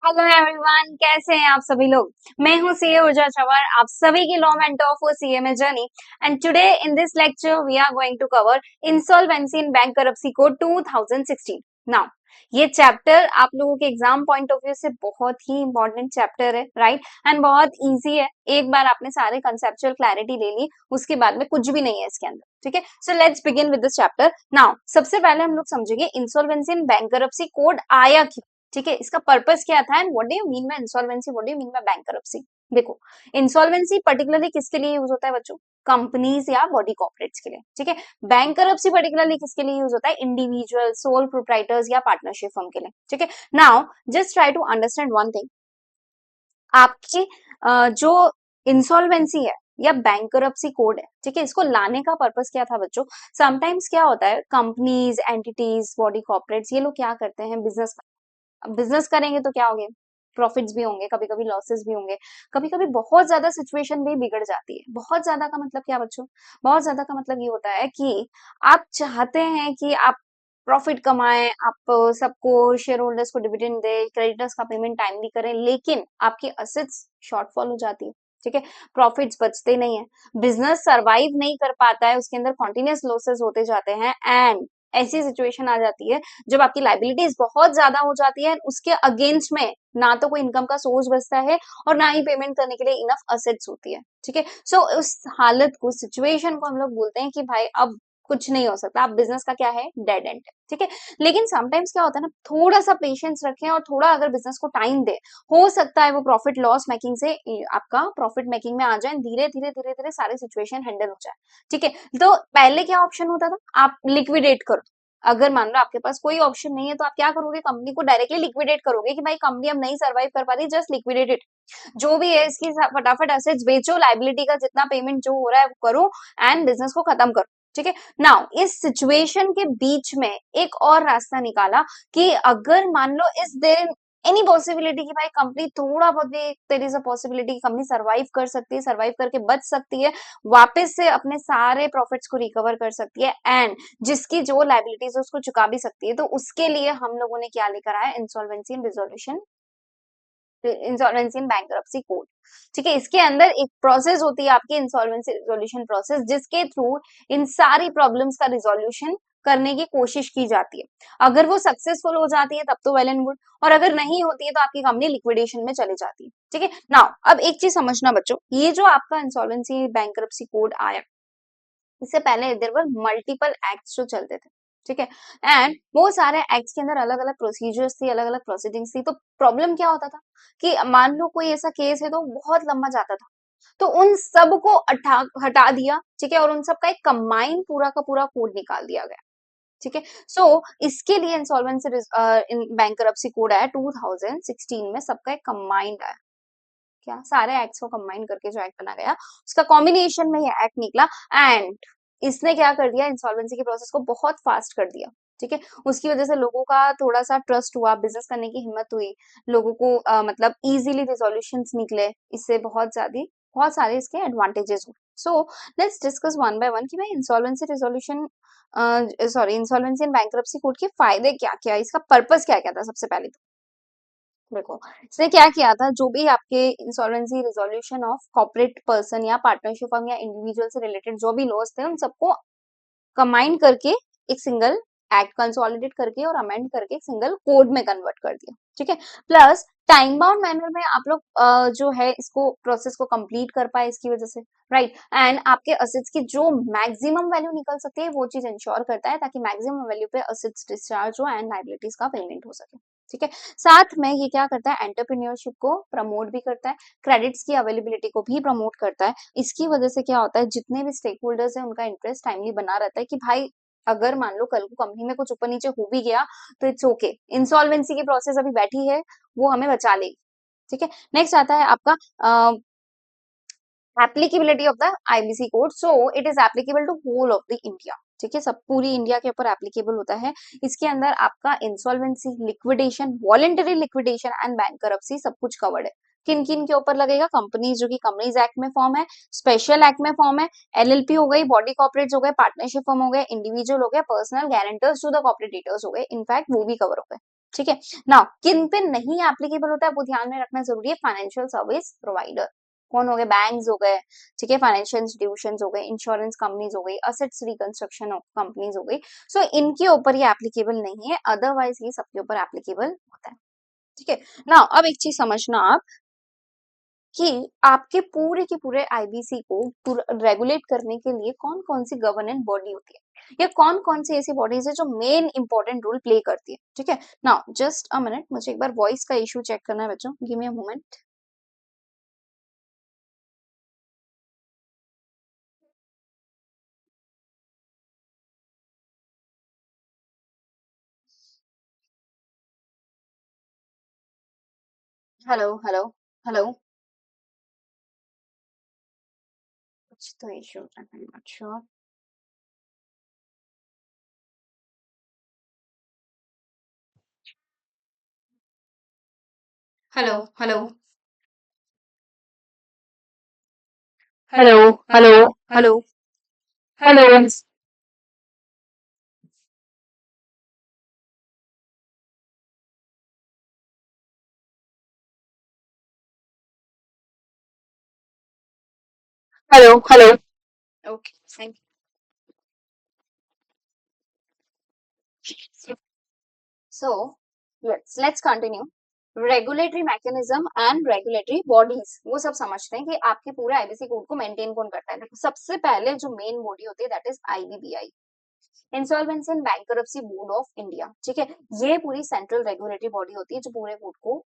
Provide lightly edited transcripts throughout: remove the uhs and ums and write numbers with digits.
Hello everyone, कैसे हैं आप सभी लोग। मैं हूं सीए ऊर्जा चवर, आप सभी की law mentor for CMA journey. And today in this lecture we are going to cover insolvency in bankruptcy code 2016। Now ये चैप्टर आप लोगों के एग्जाम पॉइंट ऑफ व्यू से बहुत ही इंपॉर्टेंट चैप्टर है, राइट। एंड बहुत इजी है। एक बार आपने सारे कंसेप्चुअल क्लैरिटी ले ली, उसके बाद में कुछ भी नहीं है इसके अंदर, ठीक है। So let's begin with this chapter. Now सबसे पहले हम लोग समझेंगे इंसॉल्वेंसी इन बैंकरप्सी कोड आया क्यों, ठीक है। इसका पर्पस क्या था and what do you mean by insolvency, what do you mean by bankruptcy. देखो, इंसॉल्वेंसी पर्टिकुलरली किसके लिए यूज होता है बच्चों? कंपनीज या बॉडी कॉर्पोरेट्स के लिए, ठीक है। बैंकरप्सी पर्टिकुलरली किसके लिए यूज होता है? इंडिविजुअल, सोल प्रोप्राइटर्स या पार्टनरशिप फर्म के लिए, ठीक है। Now just try to understand one thing. आपकी जो इंसॉल्वेंसी है या बैंकरप्सी कोड है, ठीक है, इसको लाने का पर्पस क्या था बच्चों? समटाइम्स क्या होता है, कंपनीज, एंटिटीज, बॉडी कॉर्पोरेट्स, ये लोग क्या करते हैं, बिजनेस करेंगे तो क्या होंगे? प्रॉफिट्स भी होंगे, कभी कभी लॉसेस भी होंगे, कभी कभी बहुत ज्यादा सिचुएशन भी बिगड़ जाती है। बहुत ज्यादा का मतलब क्या बच्चों? बहुत ज्यादा का मतलब ये होता है कि आप चाहते हैं कि आप प्रॉफिट कमाएं, आप सबको, शेयर होल्डर्स को डिविडेंड दे, क्रेडिटर्स का पेमेंट टाइमली करें, लेकिन आपकी असेट्स शॉर्टफॉल हो जाती है, ठीक है। प्रॉफिट्स बचते नहीं है, बिजनेस सरवाइव नहीं कर पाता है, उसके अंदर कॉन्टिन्यूस लॉसेस होते जाते हैं। एंड ऐसी सिचुएशन आ जाती है जब आपकी लाइबिलिटीज बहुत ज्यादा हो जाती है, उसके अगेंस्ट में ना तो कोई इनकम का सोर्स बचता है और ना ही पेमेंट करने के लिए इनफ असेट्स होती है, ठीक है। सो उस हालत को, सिचुएशन को हम लोग बोलते हैं कि भाई अब कुछ नहीं हो सकता, आप बिजनेस का क्या है, डेड एंड है, ठीक है। लेकिन समटाइम्स क्या होता है ना, थोड़ा सा पेशेंस रखें और थोड़ा अगर बिजनेस को टाइम दे, हो सकता है वो प्रॉफिट लॉस मेकिंग से आपका प्रॉफिट मेकिंग में आ जाए, धीरे धीरे धीरे धीरे सारी सिचुएशन हैंडल हो जाए, ठीक है। तो पहले क्या ऑप्शन होता था, आप लिक्विडेट करो। अगर मान लो आपके पास कोई ऑप्शन नहीं है तो आप क्या करोगे, कंपनी को डायरेक्टली लिक्विडेट करोगे कि भाई कंपनी अब नहीं सर्वाइव कर पा रही, जस्ट लिक्विडेट इट। जो भी है इसकी फटाफट असेट्स बेचो, लाइबिलिटी का जितना पेमेंट जो हो रहा है वो करो एंड बिजनेस को खत्म करो, ठीक है। नाउ इस सिचुएशन के बीच में एक और रास्ता निकाला कि अगर मान लो इस देर एनी पॉसिबिलिटी कि भाई कंपनी थोड़ा बहुत भी, देयर इज अ पॉसिबिलिटी कि कंपनी सर्वाइव कर सकती है, सर्वाइव करके बच सकती है, वापस से अपने सारे प्रॉफिट्स को रिकवर कर सकती है एंड जिसकी जो लाइबिलिटीज है उसको चुका भी सकती है, तो उसके लिए हम लोगों ने क्या लेकर आया, insolvency and resolution, insolvency in bankruptcy code, ठीक है। इसके अंदर एक प्रोसेस होती है आपकी इंसॉल्वेंसी रिजोल्यूशन प्रोसेस, जिसके थ्रू इन सारी प्रॉब्लम्स का रिजोल्यूशन करने की कोशिश की जाती है। अगर वो सक्सेसफुल हो जाती है तब तो वेल एंड गुड, और अगर नहीं होती है तो आपकी कंपनी लिक्विडेशन में चली जाती है, ठीक है। नाउ अब एक चीज समझना बच्चों, ये जो आपका इंसॉल्वेंसी बैंकरप्सी कोड आया, इससे पहले देयर वर मल्टीपल एक्ट्स जो चलते थे, ठीक है। एंड वो सारे एक्ट्स के अंदर अलग अलग प्रोसीजर्स थी, अलग अलग प्रोसीडिंग्स थी। तो प्रॉब्लम क्या होता था कि मान लो कोई ऐसा केस है तो बहुत लंबा जाता था, तो उन सब को हटा दिया, ठीक है, और उन सब का एक कंबाइन पूरा का पूरा कोड निकाल दिया गया, ठीक है। सो इसके लिए इंसॉल्वेंसी बैंकरप्सी कोड आया 2016 में, सबका एक कंबाइंड आया, क्या सारे एक्ट्स को कंबाइन करके जो एक्ट बना गया, उसका कॉम्बिनेशन में ये एक्ट निकला। एंड इसने क्या कर दिया, इंसॉल्वेंसी के प्रोसेस को बहुत फास्ट कर दिया, ठीक है। उसकी वजह से लोगों का थोड़ा सा ट्रस्ट हुआ, बिजनेस करने की हिम्मत हुई, लोगों को मतलब इजीली रिजोल्यूशंस निकले, इससे बहुत सारे इसके एडवांटेजेस हुए। So let's discuss one by one कि भाई insolvency resolution, sorry, insolvency and bankruptcy code के फायदे क्या क्या, इसका पर्पस क्या क्या था। सबसे पहले तो देखो, इसने क्या किया था, जो भी आपके insolvency resolution of corporate person या पार्टनरशिप फर्म या इंडिविजुअल से रिलेटेड जो भी लॉस थे, उन सबको कंबाइन करके एक सिंगल एक्ट कंसोलिडेट करके और अमेंड करके एक सिंगल कोड में कन्वर्ट कर दिया, ठीक है। प्लस टाइम बाउंड मैनर में आप लोग जो है इसको प्रोसेस को कंप्लीट कर पाए इसकी वजह से, राइट। एंड आपके असेट्स की जो मैक्सिमम वैल्यू निकल सकती है वो चीज इंश्योर करता है, ताकि मैक्सिमम वैल्यू पे असेट्स डिस्चार्ज हो एंड लाइबिलिटीज का पेमेंट हो सके, ठीक है। साथ में ये क्या करता है, एंटरप्रेन्योरशिप को प्रमोट भी करता है, क्रेडिट्स की अवेलेबिलिटी को भी प्रमोट करता है। इसकी वजह से क्या होता है, जितने भी स्टेक होल्डर्स हैं उनका इंटरेस्ट टाइमली बना रहता है कि भाई अगर मान लो कल को कंपनी में कुछ ऊपर नीचे हो भी गया तो इट्स ओके, इंसॉल्वेंसी की प्रोसेस अभी बैठी है, वो हमें बचा लेगी, ठीक है। नेक्स्ट आता है आपका applicability of the IBC code. So it is applicable to whole of the India, ठीक है, सब पूरी इंडिया के ऊपर एप्लीकेबल होता है। इसके अंदर आपका insolvency, liquidation, voluntary liquidation and bankruptcy सब कुछ कवर्ड है। किन किन के ऊपर लगेगा, कंपनीज जो कि कंपनीज एक्ट में फॉर्म है, स्पेशल एक्ट में फॉर्म है, एलएलपी हो गई, बॉडी कॉर्पोरेट्स हो गए, पार्टनरशिप फॉर्म हो गए, इंडिविजुअल हो गया, personal guarantors to the corporate हो गए, इनफैक्ट वो भी कवर हो गए, ठीक है ना। किन पे नहीं एप्लीकेबल होता है वो ध्यान में रखना जरूरी है। फाइनेंशियल सर्विस प्रोवाइडर कौन हो गए, बैंक्स हो गए, ठीक है, फाइनेंशियल इंस्टीट्यूशंस हो गए, इंश्योरेंस कंपनीज हो गई, असेट्स रिकंस्ट्रक्शन कंपनीज हो गई। सो इनके ऊपर ये एप्लीकेबल नहीं है, अदरवाइज ये सबके ऊपर एप्लीकेबल होता है। ठीक है ना। अब एक चीज समझना आप कि आपके पूरे के पूरे आईबीसी को रेगुलेट करने के लिए कौन कौन सी गवर्नेंस बॉडी होती है या कौन कौन सी ऐसी बॉडीज है जो मेन इंपॉर्टेंट रोल प्ले करती है। ठीक है ना। जस्ट अ मिनट, मुझे एक बार वॉइस का इशू चेक करना है बच्चों, give me a moment. Hello hello hello. कुछ तो इशू है, I am not sure. Hello hello hello hello hello hello. Hello hello. Okay, thank you. So let's continue. Regulatory mechanism and regulatory bodies वो सब समझते हैं कि आपके पूरे आईबीसी कोड को मेंटेन कौन करता है। देखो सबसे पहले जो मेन बॉडी होती है that is IBBI, insolvency and bankruptcy board of India. ठीक है, ये पूरी सेंट्रल रेगुलेटरी बॉडी होती है जो पूरे बोर्ड को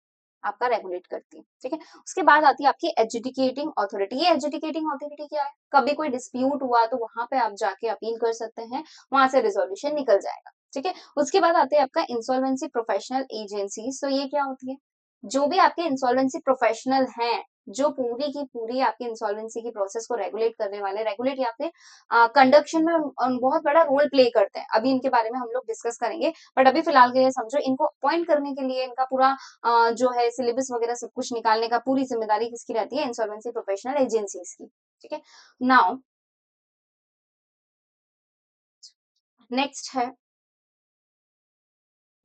आपका रेगुलेट करती है। ठीक है, उसके बाद आती है आपकी एजुडिकेटिंग अथॉरिटी। ये एजुडिकेटिंग अथॉरिटी क्या है, कभी कोई डिस्प्यूट हुआ तो वहां पे आप जाके अपील कर सकते हैं, वहां से रिजोल्यूशन निकल जाएगा। ठीक है, उसके बाद आते हैं आपका इंसॉल्वेंसी प्रोफेशनल एजेंसी। सो ये क्या होती है, जो भी आपके इंसॉल्वेंसी प्रोफेशनल हैं, जो पूरी की पूरी आपकी इंसॉल्वेंसी की प्रोसेस को रेगुलेट करने वाले, रेगुलेट या फिर कंडक्शन में बहुत बड़ा रोल प्ले करते हैं। अभी इनके बारे में हम लोग डिस्कस करेंगे, बट अभी फिलहाल के लिए समझो इनको अपॉइंट करने के लिए इनका पूरा जो है सिलेबस वगैरह सब कुछ निकालने का पूरी जिम्मेदारी किसकी रहती है, इंसॉल्वेंसी प्रोफेशनल एजेंसीज की। ठीक है, नाउ नेक्स्ट है,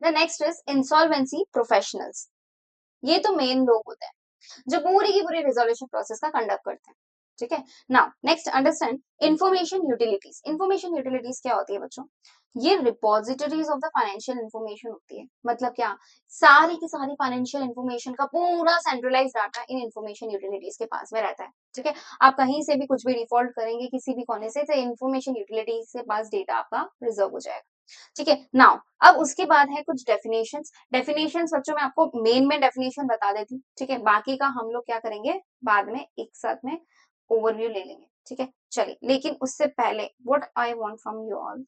the next is insolvency professionals. ये तो मेन लोग होते हैं जो पूरी की पूरी रिजोल्यूशन प्रोसेस का कंडक्ट करते हैं। ठीक है, now next understand information utilities. Information utilities क्या होती है बच्चों, ये repositories of the financial information होती है। मतलब क्या, सारी की सारी फाइनेंशियल इंफॉर्मेशन का पूरा centralise data in information utilities के पास में रहता है। ठीक है, आप कहीं से भी कुछ भी डिफॉल्ट करेंगे किसी भी कोने से तो इंफॉर्मेशन यूटिलिटीज के पास डेटा आपका रिजर्व हो जाएगा। ठीक है, नाउ अब उसके बाद है कुछ डेफिनेशंस। डेफिनेशंस बच्चों मैं आपको मेन में डेफिनेशन बता देती हूँ। ठीक है, बाकी का हम लोग क्या करेंगे बाद में एक साथ में ओवरव्यू ले लेंगे। ठीक है, चलिए, लेकिन उससे पहले what I want from you all,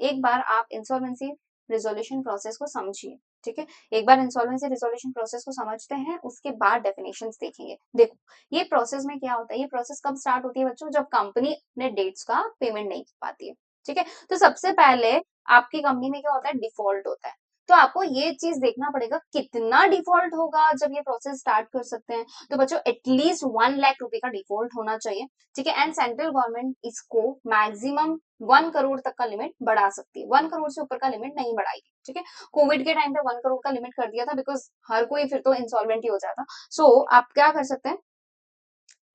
एक बार आप इंसॉल्वेंसी रिजोल्यूशन प्रोसेस को समझिए। ठीक है, एक बार इंसॉल्वेंसी रिजोल्यूशन प्रोसेस को समझते हैं, उसके बाद डेफिनेशंस देखेंगे। देखो ये प्रोसेस में क्या होता है, ये प्रोसेस कब स्टार्ट होती है बच्चों, जब कंपनी अपने डेट्स का पेमेंट नहीं कर पाती है। ठीक है, तो सबसे पहले आपकी कंपनी में क्या होता है, डिफॉल्ट होता है। तो आपको ये चीज देखना पड़ेगा कितना डिफॉल्ट होगा जब ये प्रोसेस स्टार्ट कर सकते हैं। तो बच्चों एटलीस्ट 1 लाख रुपए का डिफॉल्ट होना चाहिए। ठीक है, एंड सेंट्रल गवर्नमेंट इसको मैक्सिमम 1 करोड़ तक का लिमिट बढ़ा सकती है, 1 करोड़ से ऊपर का लिमिट नहीं बढ़ाएगी। ठीक है, कोविड के टाइम पे 1 करोड़ का लिमिट कर दिया था बिकॉज हर कोई फिर तो इंसॉल्वेंट ही हो जाता। सो आप क्या कर सकते हैं,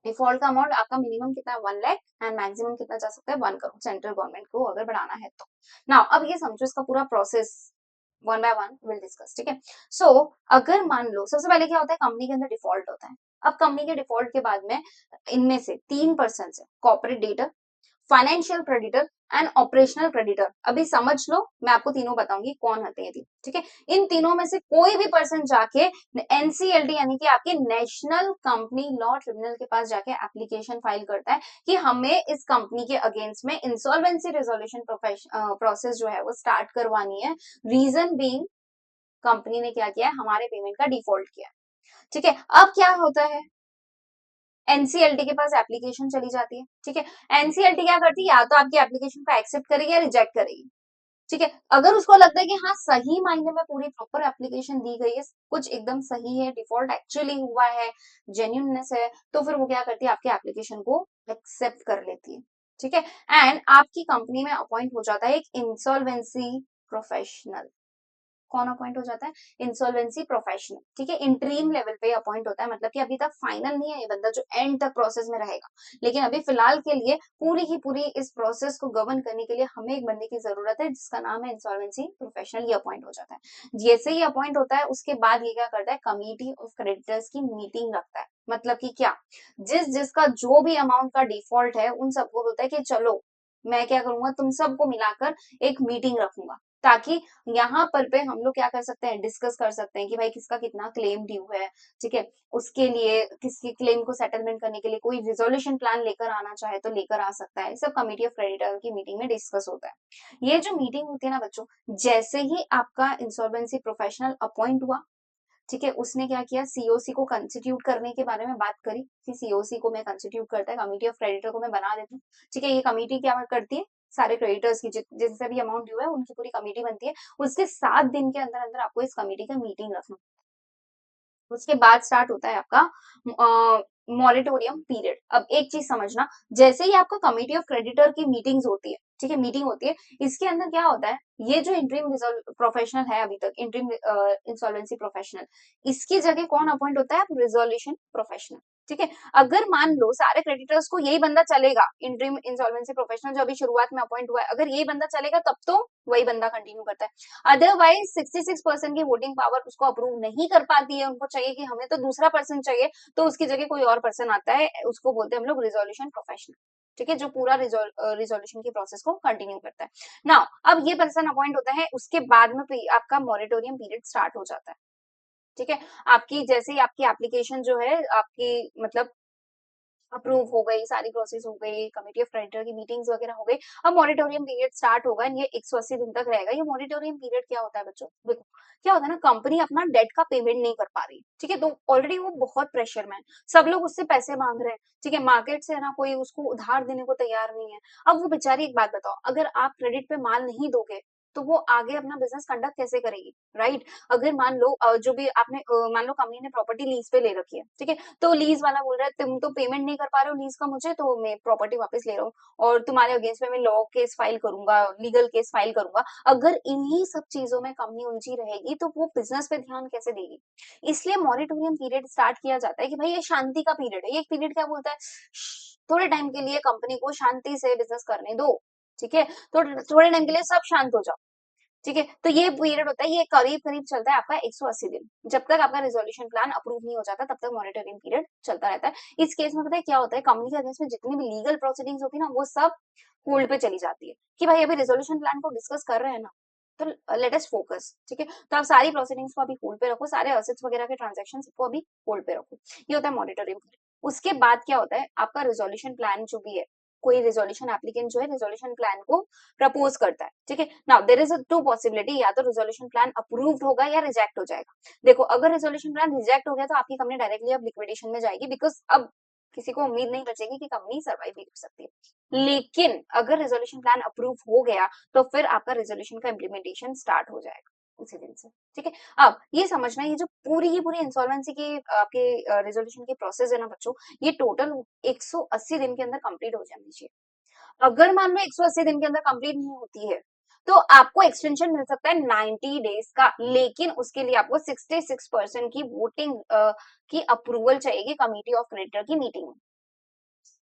डिफॉल्ट का अमाउंट आपका मिनिमम कितना है, 1 लाख, एंड मैक्सिमम कितना जा सकता है, 1 करोड़, सेंट्रल गवर्नमेंट को अगर बढ़ाना है तो। नाउ अब ये समझो इसका पूरा process one by one will discuss. ठीक है, सो अगर मान लो सबसे पहले क्या होता है, कंपनी के अंदर डिफॉल्ट होता है। अब कंपनी के डिफॉल्ट के बाद में इनमें से 3% है corporate debtor, financial creditor and operational creditor. अभी समझ लो, मैं आपको तीनों बताऊंगी कौन होते हैं। ठीक है, इन तीनों में से कोई भी पर्सन जाके एनसीएलटी यानी कि आपके नेशनल कंपनी लॉ ट्रिब्यूनल के पास जाके एप्लीकेशन फाइल करता है कि हमें इस कंपनी के अगेंस्ट में इंसॉल्वेंसी रिजोल्यूशन प्रोसेस जो है वो स्टार्ट करवानी है। रीजन बीइंग कंपनी ने क्या किया है, हमारे पेमेंट का डिफॉल्ट किया है। ठीक है, अब क्या होता है, एनसीएलटी के पास एप्लीकेशन चली जाती है। ठीक है, एनसीएलटी क्या करती है, या तो आपकी एप्लीकेशन को एक्सेप्ट करेगी या रिजेक्ट करेगी। ठीक है, अगर उसको लगता है कि हाँ सही मायने में पूरी प्रॉपर एप्लीकेशन दी गई है, कुछ एकदम सही है, डिफॉल्ट एक्चुअली हुआ है, जेन्यूननेस है, तो फिर वो क्या करती है, आपके एप्लीकेशन को एक्सेप्ट कर लेती है। ठीक है, एंड आपकी कंपनी में अपॉइंट हो जाता है एक इंसॉल्वेंसी प्रोफेशनल। कौन अपॉइंट हो जाता है? इंसॉल्वेंसी प्रोफेशनल, ठीक है, इंटरीम लेवल पे अपॉइंट होता है, मतलब कि अभी तक फाइनल नहीं है ये बंदा जो एंड तक प्रोसेस में रहेगा, लेकिन अभी फिलहाल के लिए पूरी की पूरी इस प्रोसेस को गवर्न करने के लिए हमें एक बंदे की जरूरत है जिसका नाम है इंसॉल्वेंसी प्रोफेशनल। ये अपॉइंट हो जाता है। जैसे ही अपॉइंट होता है उसके बाद ये क्या करता है, कमिटी ऑफ क्रेडिटर्स की मीटिंग रखता है। मतलब कि क्या, जिसका जो भी अमाउंट का डिफॉल्ट है उन सबको बोलता है कि चलो मैं क्या करूंगा, तुम सबको मिलाकर एक मीटिंग रखूंगा, ताकि यहाँ पर पे हम लोग क्या कर सकते हैं, डिस्कस कर सकते हैं कि भाई किसका कितना क्लेम ड्यू है, ठीक है, उसके लिए किसकी क्लेम को सेटलमेंट करने के लिए कोई रिजोल्यूशन प्लान लेकर आना चाहे तो लेकर आ सकता है। सब कमिटी ऑफ क्रेडिटर की मीटिंग में डिस्कस होता है। ये जो मीटिंग होती है ना बच्चों, जैसे ही आपका इंसॉल्वेंसी प्रोफेशनल अपॉइंट हुआ, ठीक है, उसने क्या किया, सीओसी को कंस्टिट्यूट करने के बारे में बात करी कि सीओसी को मैं कंस्टिट्यूट करता है, कमिटी ऑफ क्रेडिटर को मैं बना देती हूँ, ठीक है। ये कमिटी क्या करती है, सारे क्रेडिटर्स की जिससे भी अमाउंट ड्यू है उनकी पूरी कमिटी बनती है। उसके 7 दिन के अंदर अंदर आपको इस कमिटी का मीटिंग रखना। उसके बाद स्टार्ट होता है आपका मॉरिटोरियम पीरियड। अब एक चीज समझना, जैसे ही आपका कमिटी ऑफ क्रेडिटर की मीटिंग्स होती है, ठीक है, मीटिंग होती है, इसके अंदर क्या होता है, ये जो इंटरिम प्रोफेशनल है अभी तक, इंटरिम इंसॉल्वेंसी प्रोफेशनल, इसकी जगह कौन अपॉइंट होता है, रिजोल्यूशन प्रोफेशनल, ठीक है। अगर मान लो सारे क्रेडिटर्स को यही बंदा चलेगा, इंटरिम इंसॉल्वेंसी प्रोफेशनल जो अभी शुरुआत में अपॉइंट हुआ है, अगर यही बंदा चलेगा तब तो वही बंदा कंटिन्यू करता है। अदरवाइज 66% की वोटिंग पावर उसको अप्रूव नहीं कर पाती है, उनको चाहिए कि हमें तो दूसरा पर्सन चाहिए, तो उसकी जगह कोई और पर्सन आता है, उसको बोलते हैं हम लोग रिजोल्यूशन प्रोफेशनल, ठीक है, जो पूरा रिजोल्यूशन की प्रोसेस को कंटिन्यू करता है। नाउ अब ये पर्सन अपॉइंट होता है, उसके बाद में आपका मॉरिटोरियम पीरियड स्टार्ट हो जाता है, ठीक है। आपकी जैसे ही आपकी एप्लीकेशन जो है आपकी मतलब अप्रूव हो गई, सारी प्रोसेस हो गई, कमिटी ऑफ क्रेडिटर की मीटिंग्स वगैरह हो गई, अब मॉरिटोरियम पीरियड स्टार्ट होगा। ये 180 दिन तक रहेगा। ये मॉरिटोरियम पीरियड क्या होता है बच्चों, देखो क्या होता है ना, कंपनी अपना डेट का पेमेंट नहीं कर पा रही, ठीक है, तो ऑलरेडी वो बहुत प्रेशर में है, सब लोग उससे पैसे मांग रहे हैं, ठीक है, मार्केट से है ना कोई उसको उधार देने को तैयार नहीं है। अब वो बेचारी, एक बात बताओ, अगर आप क्रेडिट पे माल नहीं दोगे तो वो आगे अपना बिजनेस कंडक्ट कैसे करेगी, राइट। अगर मान लो जो भी आपने मान लो कंपनी ने प्रॉपर्टी लीज पे ले रखी है, ठीक है, तो लीज वाला बोल रहा है तुम तो पेमेंट नहीं कर पा रहे हो लीज का मुझे, तो मैं प्रॉपर्टी वापस ले रहा हूँ और तुम्हारे अगेंस्ट में मैं लॉ केस फाइल करूंगा, लीगल केस फाइल करूंगा। अगर इन्हीं सब चीजों में कंपनी उलझी रहेगी तो वो बिजनेस पे ध्यान कैसे देगी। इसलिए मॉरिटोरियम पीरियड स्टार्ट किया जाता है कि भाई ये शांति का पीरियड है। ये एक पीरियड क्या बोलता है, थोड़े टाइम के लिए कंपनी को शांति से बिजनेस करने दो, ठीक है, तो थोड़े टाइम के लिए सब शांत हो जाओ, ठीक है। तो ये पीरियड होता है, ये करीब करीब चलता है आपका 180 दिन। जब तक आपका रिजोल्यूशन प्लान अप्रूव नहीं हो जाता तब तक मॉनिटरिंग पीरियड चलता रहता है। इस केस में पता है क्या होता है, कंपनी के अगेंस्ट में जितनी भी लीगल प्रोसीडिंग्स होती है ना वो सब होल्ड पे चली जाती है कि भाई अभी रिजोल्यूशन प्लान को डिस्कस कर रहे हैं ना, तो लेट अस फोकस, ठीक है। तो आप सारी प्रोसीडिंग्स को अभी होल्ड पे रखो, सारे असेट्स वगैरह के ट्रांजेक्शन को अभी होल्ड पे रखो। ये होता है मॉनिटरिंग पीरियड। उसके बाद क्या होता है, आपका रिजोल्यूशन प्लान जो भी है, कोई रिजोल्यूशन एप्लीकेंट जो है रिजोल्यूशन प्लान को प्रपोज करता है, ठीक है। Now there is two possibility, या तो रिजोल्यूशन प्लान अप्रूव्ड होगा या रिजेक्ट हो जाएगा। देखो अगर रिजोल्यूशन प्लान रिजेक्ट हो गया तो आपकी कंपनी डायरेक्टली अब लिक्विडेशन में जाएगी, बिकॉज अब किसी को उम्मीद नहीं बचेगी कि कंपनी सर्वाइव भी कर सकती है। लेकिन अगर रिजोल्यूशन प्लान अप्रूव हो गया तो फिर आपका रिजोल्यूशन का इम्प्लीमेंटेशन स्टार्ट हो जाएगा उसी दिन से, ठीक है। अब ये समझना, ये जो पूरी की पूरी इंसॉल्वेंसी की आपके रिजोल्यूशन की प्रोसेस है ना बच्चों, ये टोटल 180 दिन के अंदर कंप्लीट हो जानी चाहिए। अगर मान लो 180 दिन के अंदर कंप्लीट नहीं होती है तो आपको एक्सटेंशन मिल सकता है 90 डेज का, लेकिन उसके लिए आपको 66% की वोटिंग की अप्रूवल चाहिए कमिटी ऑफ क्रेडिटर की मीटिंग में,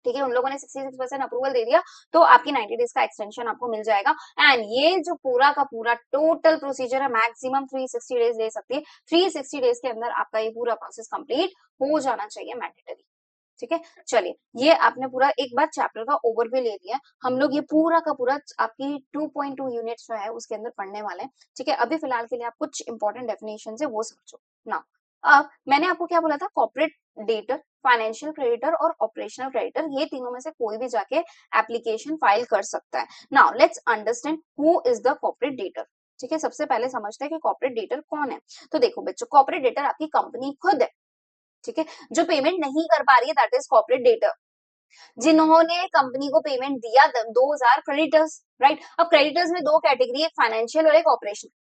ठीक है। उन लोगों ने 66% अप्रूवल दे दिया तो आपकी 90 डेज का एक्सटेंशन आपको मिल जाएगा। एंड ये जो पूरा का पूरा टोटल प्रोसीजर है मैक्सिमम 360 डेज ले सकती है। 360 डेज के अंदर आपका ये पूरा प्रोसेस कंप्लीट हो जाना चाहिए, मैंडेटरी, ठीक है। चलिए, ये आपने पूरा एक बार चैप्टर का ओवरव्यू ले लिया। हम लोग ये पूरा का पूरा आपकी 2.2 यूनिट्स जो है उसके अंदर पढ़ने वाले हैं, ठीक है। अभी फिलहाल के लिए आप कुछ इंपॉर्टेंट डेफिनेशन है वो समझो ना। अब मैंने आपको क्या बोला था, कॉर्पोरेट डेटर, फाइनेंशियल क्रेडिटर और ऑपरेशनल क्रेडिटर, ये तीनों में से कोई भी जाके एप्लीकेशन फाइल कर सकता है। Now let's understand who is the corporate debtor, ठीक है। सबसे पहले समझते हैं कि कॉर्पोरेट डेटर कौन है। तो देखो बच्चों, कॉर्पोरेट डेटर आपकी कंपनी खुद है, ठीक है, जो पेमेंट नहीं कर पा रही है, दैट इज कॉर्पोरेट डेटर। जिन्होंने कंपनी को पेमेंट दिया, 2000 क्रेडिटर्स, राइट। अब क्रेडिटर्स में दो कैटेगरी, एक फाइनेंशियल और एक ऑपरेशनल।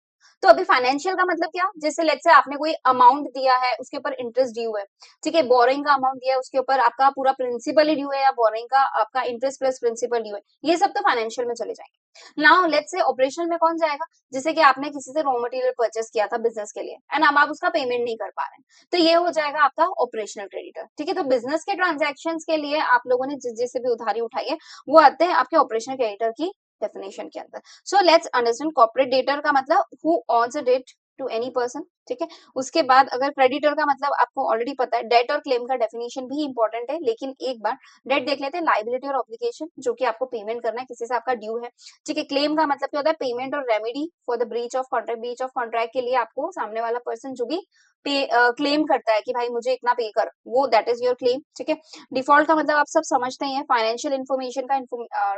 तो अभी फाइनेंशियल का मतलब क्या, जैसे लेट्स से आपने कोई अमाउंट दिया है उसके ऊपर इंटरेस्ट ड्यू है, ठीक है, बोरिंग का अमाउंट दिया है उसके ऊपर आपका पूरा प्रिंसिपल ही ड्यू है, या बोरिंग का आपका इंटरेस्ट प्लस प्रिंसिपल ड्यू है, ये सब तो फाइनेंशियल में चले जाएंगे। नाउ लेट्स से ऑपरेशनल में कौन जाएगा, जैसे कि आपने किसी से रॉ मटेरियल परचेस किया था बिजनेस के लिए एंड अब आप उसका पेमेंट नहीं कर पा रहे हैं, तो ये हो जाएगा आपका ऑपरेशनल क्रेडिटर, ठीक है। तो बिजनेस के ट्रांजेक्शन के लिए आप लोगों ने जिस जिससे भी उधारी उठाई है वो आते हैं आपके ऑपरेशनल क्रेडिटर की डेफिनेशन के अंदर। So let's understand corporate debtor का मतलब who owns a debt to any person, ठीक है। उसके बाद अगर क्रेडिटर का मतलब आपको ऑलरेडी पता है, डेट और क्लेम का डेफिनेशन भी इंपॉर्टेंट है, लेकिन एक बार डेट देख लेते हैं, लाइबिलिटी और ऑब्लिगेशन जो कि आपको पेमेंट करना है, किसी से आपका ड्यू है, ठीक है। क्लेम का मतलब क्या होता है, पेमेंट और remedy for the breach of contract, breach of contract के लिए आपको सामने वाला पर्सन जो भी पे क्लेम करता है कि भाई मुझे इतना पे कर, वो दैट इज योर क्लेम, ठीक है। डिफॉल्ट का मतलब आप सब समझते हैं, फाइनेंशियल इन्फॉर्मेशन का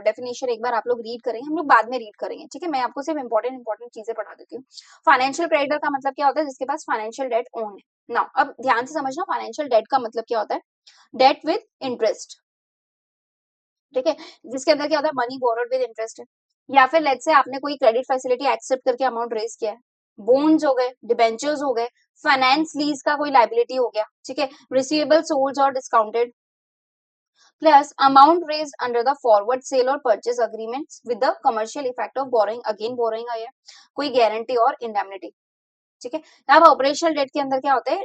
डेफिनेशन एक बार आप लोग रीड करेंगे, हम लोग बाद में रीड करेंगे, ठीक है। मैं आपको सिर्फ इंपॉर्टेंट चीजें पढ़ा देती हूँ। फाइनेंशियल क्रेडिटर का मतलब क्या होता है, जिसके पास फाइनेंशियल डेट ओन है। नाउ अब ध्यान से समझना, फाइनेंशियल डेट का मतलब क्या होता है, डेट विद इंटरेस्ट, ठीक है, जिसके अंदर क्या होता है, मनी बोरोड विद इंटरेस्ट है, या फिर लेट्स से आपने कोई क्रेडिट फैसिलिटी एक्सेप्ट करके अमाउंट रेज किया है, बोन्स हो गए, डिबेंचर्स हो गए, फाइनेंस लीज का कोई लाइबिलिटी हो गया, ठीक है, रिसीवेबल सोल्ड और discounted, plus amount raised under the forward sale और purchase agreements with the commercial effect of borrowing, again borrowing है, कोई गारंटी और इंडेमनिटी, ठीक है। अब ऑपरेशनल डेट के अंदर क्या होता है,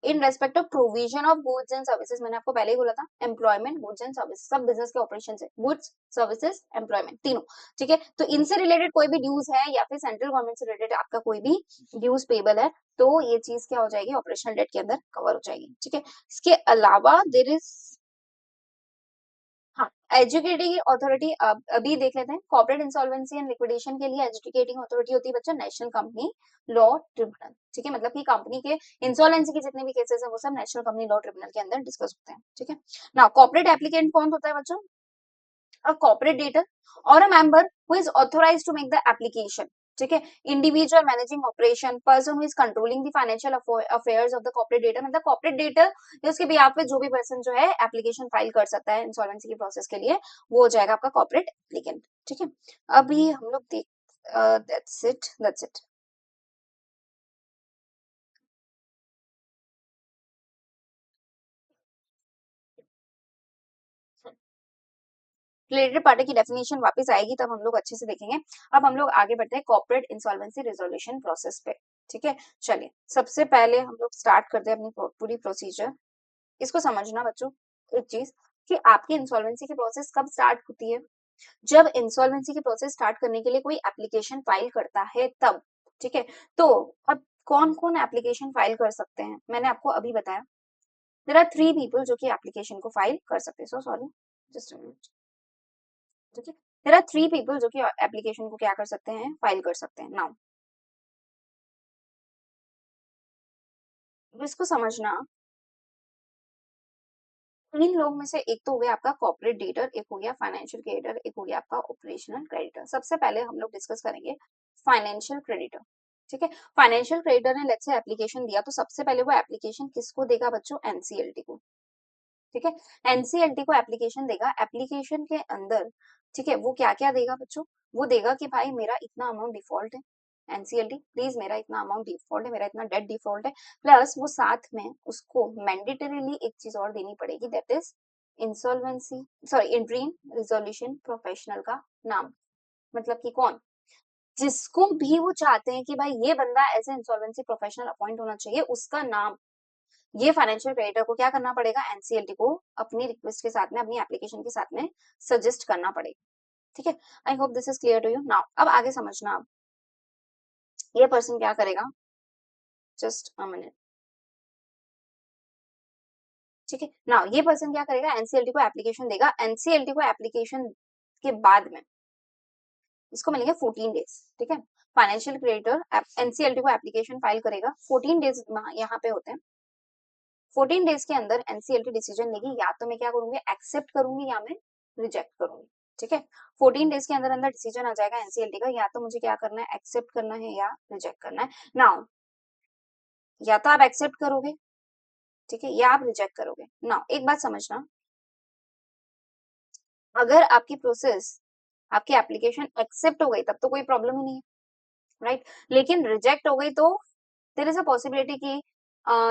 in respect of provision of goods and services, मैंने आपको पहले ही बोला था, एम्प्लॉयमेंट, गुड्स एंड सर्विस, सब बिजनेस के ऑपरेशन है, गुड्स सर्विसेज एम्प्लॉयमेंट तीनों, ठीक है। तो इनसे रिलेटेड कोई भी ड्यूज है या फिर सेंट्रल गवर्नमेंट से रिलेटेड आपका कोई भी ड्यूज पेबल है, तो ये चीज क्या हो जाएगी, ऑपरेशनल डेट के अंदर कवर हो जाएगी, ठीक है। इसके अलावा देर इज, हाँ, एजुकेटिंग अथॉरिटी, अब अभी देख लेते हैं, कॉर्पोरेट इंसॉल्वेंसी एंड लिक्विडेशन के लिए एजुकेटिंग अथॉरिटी होती है बच्चा नेशनल कंपनी लॉ ट्रिब्यूनल, ठीक है। मतलब कि कंपनी के इंसॉल्वेंसी के जितने भी केसेस है वो सब नेशनल कंपनी लॉ ट्रिब्यूनल के अंदर डिस्कस होते हैं, ठीक है। नाउ कॉर्पोरेट एप्लीकेंट कौन होता है बच्चों, a corporate debtor or a member who is authorized to make the application, ठीक है। Individual managing operation, person who is controlling the financial affairs of the corporate debtor, मतलब कॉर्पोरेट डेटर या उसके behalf पे जो भी पर्सन जो है एप्लीकेशन फाइल कर सकता है इंसॉल्वेंसी की प्रोसेस के लिए, वो हो जाएगा आपका कॉर्पोरेट एप्लीकेंट, ठीक है। अभी हम लोग देख, दैट्स इट। रिलेटेड पार्टी की डेफिनेशन वापस आएगी तब हम लोग अच्छे से देखेंगे। अब हम लोग आगे बढ़ते हैं कॉर्पोरेट इंसॉल्वेंसी रिजोल्यूशन प्रोसेस पे, ठीक है। चलिए सबसे पहले हम लोग स्टार्ट करते हैं अपनी पूरी प्रोसीजर। इसको समझना बच्चों एक चीज, कि आपकी इंसॉल्वेंसी की प्रोसेस कब स्टार्ट होती है, जब इंसॉल्वेंसी की प्रोसेस स्टार्ट करने के लिए कोई एप्लीकेशन फाइल करता है तब, ठीक है। तो अब कौन कौन एप्लीकेशन फाइल कर सकते हैं, मैंने आपको अभी बताया, देयर आर 3 पीपल जो कि एप्लीकेशन को फाइल कर सकते हैं, so sorry, just a minute, ठीक है। देयर आर 3 पीपल जो कि एप्लीकेशन को क्या कर सकते हैं, फाइल कर सकते हैं। नाउ इसको समझना, 3 लोग में से एक तो हो गया आपका कॉर्पोरेट डेटर, एक हो गया फाइनेंशियल क्रेडिटर, एक हो गया आपका ऑपरेशनल क्रेडिटर। सबसे पहले हम लोग डिस्कस करेंगे फाइनेंशियल क्रेडिटर, ठीक है। फाइनेंशियल क्रेडिटर ने लेट्स से एप्लीकेशन दिया, तो सबसे पहले वो एप्लीकेशन किसको देगा बच्चों, एनसीएलटी को, ठीक है। एनसीएलटी को एप्लीकेशन देगा, एप्लीकेशन के अंदर, ठीक है, वो क्या क्या देगा बच्चों, वो देगा कि भाई मेरा इतना अमाउंट डिफॉल्ट है, एनसीएलटी प्लीज मेरा इतना अमाउंट डिफॉल्ट है, मेरा इतना डेट डिफॉल्ट है, प्लस वो साथ में उसको मैंडेटरीली एक चीज और देनी पड़ेगी, that is insolvency, sorry interim resolution professional का नाम, मतलब कि कौन, जिसको भी वो चाहते हैं कि भाई ये बंदा as a insolvency professional appoint होना चाहिए, उसका नाम, ये फाइनेंशियल क्रेडिटर को क्या करना पड़ेगा, एनसीएलटी को अपनी रिक्वेस्ट के साथ में, अपनी एप्लीकेशन के साथ में सजेस्ट करना पड़ेगा, ठीक है। I hope this is clear to you. Now अब आगे समझना, अब ये पर्सन क्या करेगा, जस्ट अ मिनट, ठीक है। नाउ ये पर्सन क्या करेगा, एनसीएलटी को एप्लीकेशन देगा, एनसीएलटी को एप्लीकेशन के बाद में इसको मिलेंगे 14 डेज, ठीक है। फाइनेंशियल क्रेडिटर एनसीएलटी को एप्लीकेशन फाइल करेगा, 14 डेज यहाँ पे होते हैं, 14 डेज के अंदर एनसीएलटी डिसीजन लेगी, या तो मैं क्या करूंगी, एक्सेप्ट करूंगी या मैं रिजेक्ट करूंगी, ठीक है। 14 डेज के अंदर अंदर डिसीजन आ जाएगा एनसीएलटी का, या तो मुझे क्या करना है, एक्सेप्ट करना है या रिजेक्ट करना है। नाउ या तो आप एक्सेप्ट करोगे, ठीक है, या आप रिजेक्ट करोगे। नाउ एक बात समझना, अगर आपकी प्रोसेस, आपकी एप्लीकेशन एक्सेप्ट हो गई तब तो कोई प्रॉब्लम ही नहीं है, राइट। लेकिन रिजेक्ट हो गई तो देयर इज अ पॉसिबिलिटी कि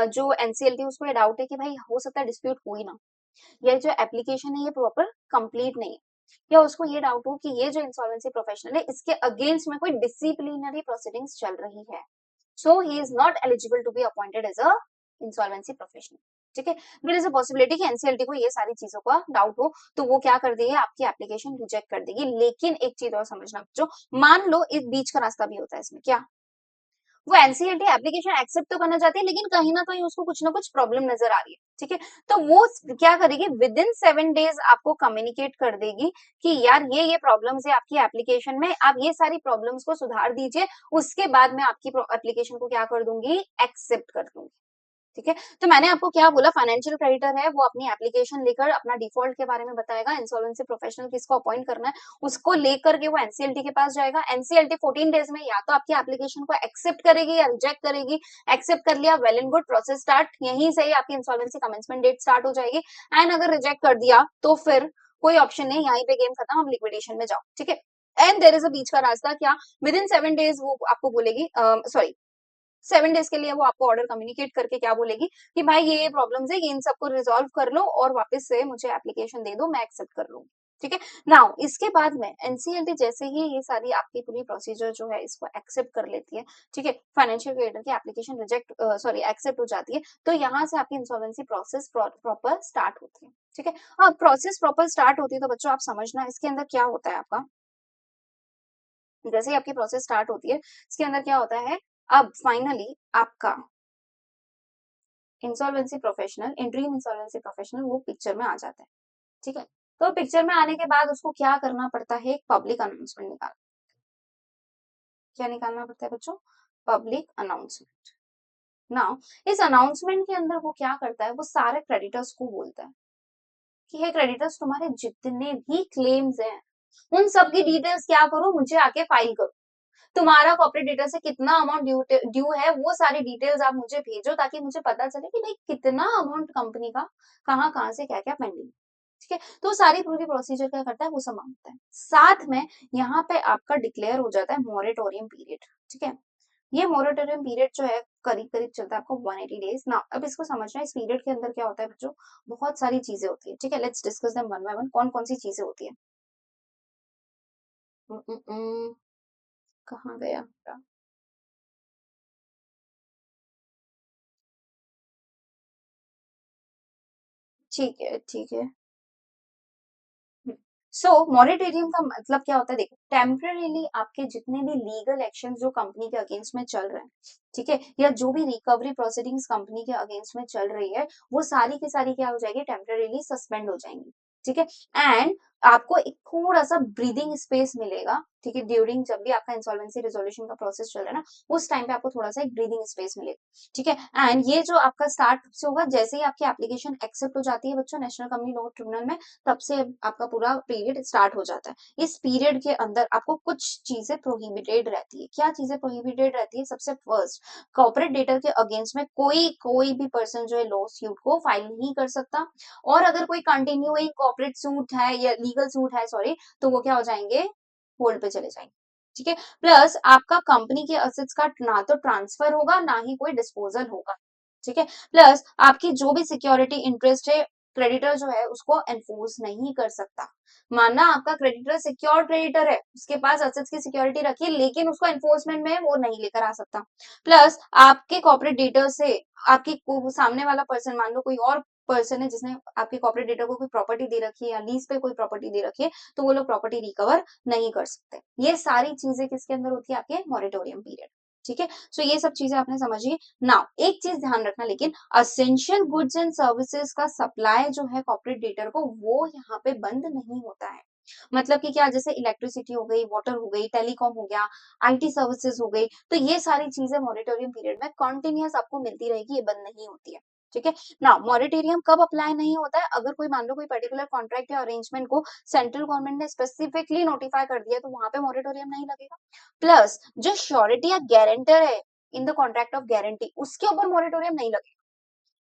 जो एनसीएलटी उसको ये डाउट है कि भाई हो सकता है डिस्प्यूट हो ही ना, या जो एप्लीकेशन है ये प्रॉपर कंप्लीट नहीं है, या उसको ये डाउट हो कि ये जो इंसॉल्वेंसी प्रोफेशनल है इसके अगेंस्ट में कोई डिसिप्लिनरी प्रोसीडिंग्स चल रही है, so he is not eligible to be appointed as a insolvency professional. ठीक है, देयर इज अ पॉसिबिलिटी कि एनसीएलटी को ये सारी चीजों का डाउट हो तो वो क्या कर देगी, आपकी एप्लीकेशन रिजेक्ट कर देगी। लेकिन एक चीज और समझना बच्चों, मान लो एक बीच का रास्ता भी होता है इसमें, क्या वो एनसीएलटी एप्लीकेशन एक्सेप्ट तो करना चाहती है लेकिन कहीं ना कहीं उसको कुछ ना कुछ प्रॉब्लम नजर आ रही है, ठीक है, तो वो क्या करेगी, विद इन 7 डेज आपको कम्युनिकेट कर देगी कि यार ये प्रॉब्लम्स है आपकी एप्लीकेशन में, आप ये सारी प्रॉब्लम्स को सुधार दीजिए, उसके बाद मैं आपकी एप्लीकेशन को क्या कर दूंगी, एक्सेप्ट कर दूंगी। ठीक है, तो मैंने आपको क्या बोला, फाइनेंशियल क्रेडिटर है वो अपनी एप्लीकेशन लेकर अपना डिफॉल्ट के बारे में बताएगा, इंसॉल्वेंसी प्रोफेशनल किसको अपॉइंट करना है उसको लेकर के वो एनसीएलटी के पास जाएगा। एनसीएलटी 14 डेज में या तो आपकी एप्लीकेशन को एक्सेप्ट करेगी या रिजेक्ट करेगी। एक्सेप्ट कर लिया, well and good, process start, यहीं से ही आपकी इंसॉल्वेंसी कमेंसमेंट डेट स्टार्ट हो जाएगी। एंड अगर रिजेक्ट कर दिया तो फिर कोई ऑप्शन नहीं, यहीं पे गेम खत्म, अब लिक्विडेशन में जाओ। ठीक है, एंड देयर इज अ बीच का रास्ता, क्या विद इन 7 डेज वो आपको बोलेगी, सॉरी 7 डेज के लिए वो आपको ऑर्डर कम्युनिकेट करके क्या बोलेगी कि भाई ये प्रॉब्लम्स है, ये इन सबको रिजॉल्व कर लो और वापस से मुझे एप्लीकेशन दे दो, मैं एक्सेप्ट कर लूंगी। ठीक है, नाउ इसके बाद में एनसीएलटी जैसे ही ये सारी आपकी पूरी प्रोसीजर जो है इसको एक्सेप्ट कर लेती है, ठीक है, फाइनेंशियल क्रेडिटर की एप्लीकेशन रिजेक्ट सॉरी एक्सेप्ट हो जाती है, तो यहाँ से आपकी इंसॉल्वेंसी प्रोसेस प्रॉपर स्टार्ट होती है। ठीक है, अब प्रोसेस प्रॉपर स्टार्ट होती है तो बच्चों आप समझना इसके अंदर क्या होता है आपका, जैसे ही आपकी प्रोसेस स्टार्ट होती है इसके अंदर क्या होता है, अब फाइनली आपका insolvency professional, interim insolvency professional वो पिक्चर में आ जाता है। ठीक है, तो पिक्चर में आने के बाद उसको क्या करना पड़ता है, एक पब्लिक अनाउंसमेंट निकाल, क्या निकालना पड़ता है बच्चों, पब्लिक अनाउंसमेंट। नाउ इस अनाउंसमेंट के अंदर वो क्या करता है, वो सारे क्रेडिटर्स को बोलता है कि हे क्रेडिटर्स, तुम्हारे जितने भी क्लेम्स हैं उन सब की डिटेल्स क्या करो, मुझे आके फाइल करो। तुम्हारा कॉर्पोरेट डेटा से कितना अमाउंट ड्यू है वो सारी डिटेल्स आप मुझे भेजो, ताकि मुझे पता चले कि भाई कितना अमाउंट कंपनी का कहाँ से क्या क्या पेंडिंग। ठीक है, तो सारी पूरी प्रोसीजर क्या करता है वो सब मांगता है। साथ में यहाँ पे आपका डिक्लेयर हो जाता है मोरेटोरियम पीरियड। ठीक है, ये मोरेटोरियम पीरियड जो है करीब करीब चलता है आपको 180 डेज ना। अब इसको समझना है, इस पीरियड के अंदर क्या होता है बच्चों, बहुत सारी चीजें होती है। ठीक है, let's discuss them one by one, कौन कौन सी चीजें होती है। कहाँ गया, ठीक है ठीक है। सो मॉनिटरिंग का मतलब क्या होता है, देखो टेम्पररीली आपके जितने भी लीगल एक्शन जो कंपनी के अगेंस्ट में चल रहे हैं, ठीक है, या जो भी रिकवरी प्रोसीडिंग्स कंपनी के अगेंस्ट में चल रही है, वो सारी की सारी क्या हो जाएगी, टेम्पररीली सस्पेंड हो जाएंगी। ठीक है, एंड आपको एक थोड़ा सा ब्रीदिंग स्पेस मिलेगा। ठीक है, ड्यूरिंग जब भी आपका इंसॉल्वेंसी रेजोल्यूशन का प्रोसेस चल रहा है ना, उस टाइम पे आपको थोड़ा सा एक ब्रीदिंग स्पेस मिलेगा। ठीक है, एंड ये जो आपका स्टार्ट से होगा जैसे ही आपकी एप्लीकेशन एक्सेप्ट हो जाती है बच्चों नेशनल कंपनी लॉ ट्रिब्यूनल में, तब से आपका पूरा पीरियड स्टार्ट हो जाता है। इस पीरियड के अंदर आपको कुछ चीजें प्रोहिबिटेड रहती है। क्या चीजें प्रोहिबिटेड रहती है, सबसे फर्स्ट, कॉर्पोरेट डेटर के अगेंस्ट में कोई भी पर्सन जो है लॉ सूट को फाइल नहीं कर सकता, और अगर कोई कंटिन्यूइंग कॉर्पोरेट सूट है या लीगल सूट है सॉरी, तो वो क्या हो जाएंगे, होल्ड पे चले जाएंगे। ठीक है, प्लस आपका कंपनी के असेट्स का ना तो ट्रांसफर होगा ना ही कोई डिस्पोजल होगा। ठीक है, प्लस आपकी जो भी सिक्योरिटी इंटरेस्ट है क्रेडिटर जो है उसको एनफोर्स नहीं कर सकता। मानना आपका क्रेडिटर सिक्योर क्रेडिटर है, उसके पास असेट्स की सिक्योरिटी रखी है, लेकिन उसको एनफोर्समेंट में वो नहीं लेकर आ सकता। प्लस आपके कॉर्पोरेट डेटर से आपकी सामने वाला पर्सन, मान लो कोई और पर्सन है जिसने आपके कॉर्पोरेट डेटा को कोई प्रॉपर्टी दे रखी है या लीज पे कोई प्रॉपर्टी दे रखी है, तो वो लोग प्रॉपर्टी रिकवर नहीं कर सकते। ये सारी चीजें किसके अंदर होती है, आपके मॉरिटोरियम पीरियड। ठीक है, सो ये सब चीजें आपने समझी। नाउ एक चीज ध्यान रखना, लेकिन असेंशियल गुड्स एंड सर्विसेज का सप्लाई जो है कॉर्पोरेट डेटर को, वो यहाँ पे बंद नहीं होता है। मतलब कि क्या, जैसे इलेक्ट्रिसिटी हो गई, वाटर हो गई, टेलीकॉम हो गया, आईटी सर्विसेज हो गई, तो ये सारी चीजें मॉनिटोरियम पीरियड में कंटिन्यूअस आपको मिलती रहेगी, ये बंद नहीं होती है। ठीक है, ना मॉनिटोरियम कब अप्लाई नहीं होता है, अगर कोई मान लो कोई पर्टिकुलर कॉन्ट्रैक्ट या अरेंजमेंट को सेंट्रल गवर्नमेंट ने स्पेसिफिकली नोटिफाई कर दिया, तो वहां पे मॉनिटोरियम नहीं लगेगा। प्लस जो श्योरिटी या गारंटर है in the contract of guarantee, उसके ऊपर मॉनिटोरियम नहीं लगेगा।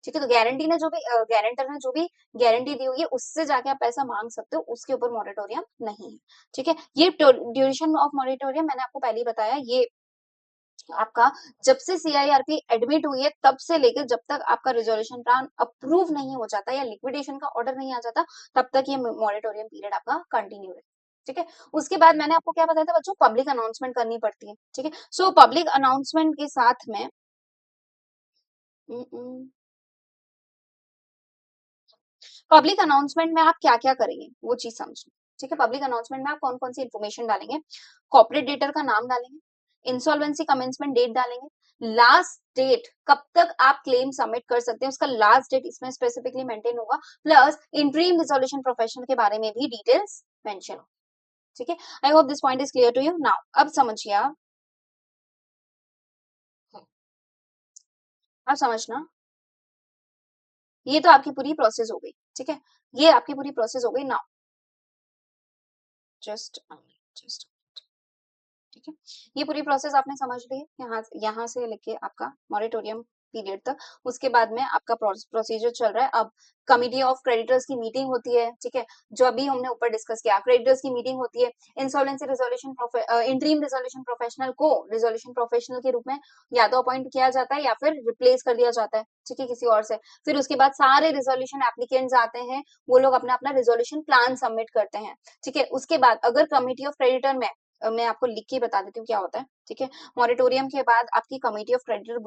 ठीक है, तो गारंटी ने जो भी गारंटर ने जो भी गारंटी दी हुई है उससे जाके आप पैसा मांग सकते हो, उसके ऊपर मॉनिटोरियम नहीं है। ठीक है, ये ड्यूरेशन ऑफ मॉनिटोरियम मैंने आपको पहले ही बताया, ये आपका जब से सीआईआरपी एडमिट हुई है तब से लेकर जब तक आपका रिजोल्यूशन प्लान अप्रूव नहीं हो जाता या लिक्विडेशन का ऑर्डर नहीं आ जाता, तब तक ये मॉरेटोरियम पीरियड आपका कंटिन्यू है। ठीक है, उसके बाद मैंने आपको क्या बताया था बच्चों, पब्लिक अनाउंसमेंट करनी पड़ती है। ठीक है, सो पब्लिक अनाउंसमेंट के साथ में पब्लिक अनाउंसमेंट में आप क्या क्या करेंगे वो चीज समझिए। ठीक है, पब्लिक अनाउंसमेंट में आप कौन कौन सी इन्फॉर्मेशन डालेंगे, कॉर्पोरेट डेटर का नाम डालेंगे, इंसॉल्वेंसी कमेंसमेंट डेट डालेंगे, लास्ट डेट कब तक आप क्लेम सबमिट कर सकते हैं उसका लास्ट डेट इसमें स्पेसिफिकली मेंटेन होगा, प्लस इंटरिम रिजोल्यूशन प्रोफेशनल के बारे में भी डिटेल्स मेंशन हो। ठीक है, I hope this point is clear to you now. अब समझिए आप समझना, ये तो आपकी पूरी प्रोसेस हो गई। ठीक है, ये आपकी पूरी प्रोसेस हो गई। नाउ जस्ट जस्ट ठीक है, ये पूरी प्रोसेस आपने समझ ली है, यहाँ से लेके आपका मॉरेटोरियम पीरियड तक। उसके बाद में आपका प्रोसीजर चल रहा है। अब कमिटी ऑफ क्रेडिटर्स की मीटिंग होती है। ठीक है, जो अभी हमने ऊपर डिस्कस किया, क्रेडिटर्स की मीटिंग होती है। Insolvency resolution interim resolution professional को रिजोल्यूशन प्रोफेशनल के रूप में या तो अपॉइंट किया जाता है या फिर रिप्लेस कर दिया जाता है। ठीक है, किसी और से। फिर उसके बाद सारे रिजोल्यूशन एप्लीकेंट्स आते हैं, वो लोग अपना अपना रिजोल्यूशन प्लान सबमिट करते हैं। ठीक है, उसके बाद अगर कमिटी ऑफ क्रेडिटर में मैं आपको लिख के बता देती हूँ क्या होता है। ठीक है, मॉरेटोरियम के बाद आपकी कमिटी ऑफ क्रेडिटर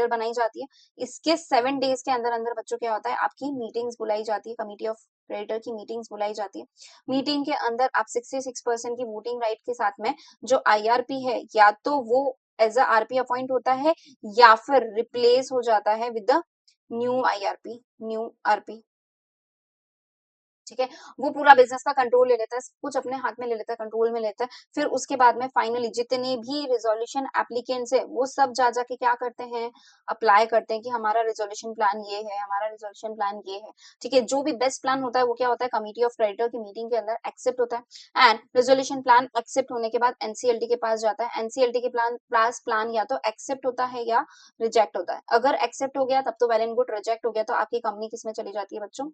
बनाई जाती है। इसके 7 डेज के अंदर अंदर बच्चों क्या होता है, आपकी मीटिंग्स बुलाई जाती है, कमिटी ऑफ क्रेडिटर की मीटिंग्स बुलाई जाती है। मीटिंग के अंदर आप 66% की वोटिंग राइट के साथ में जो आईआरपी है या तो वो एज अ आरपी अपॉइंट होता है या फिर रिप्लेस हो जाता है with the new IRP, new RP. ठीक है, वो पूरा बिजनेस का कंट्रोल ले लेता है, सब कुछ अपने हाथ में ले लेता है, कंट्रोल में लेता है। फिर उसके बाद में फाइनली जितने भी रिजोल्यूशन एप्लीकेंट्स है वो सब जा जाके क्या करते हैं, अप्लाई करते हैं कि हमारा रिजोल्यूशन प्लान ये है, हमारा रिजोल्यूशन प्लान ये है। ठीक है, जो भी बेस्ट प्लान होता है वो क्या होता है, कमिटी ऑफ क्रेडिटर की मीटिंग के अंदर एक्सेप्ट होता है। एंड रिजोल्यूशन प्लान एक्सेप्ट होने के बाद एनसीएलटी के पास जाता है। एनसीएलटी के प्लान या तो एक्सेप्ट होता है या रिजेक्ट होता है। अगर एक्सेप्ट हो गया तब तो वेल एंड गुड, रिजेक्ट हो गया तो आपकी कंपनी किसमें चली जाती है बच्चों,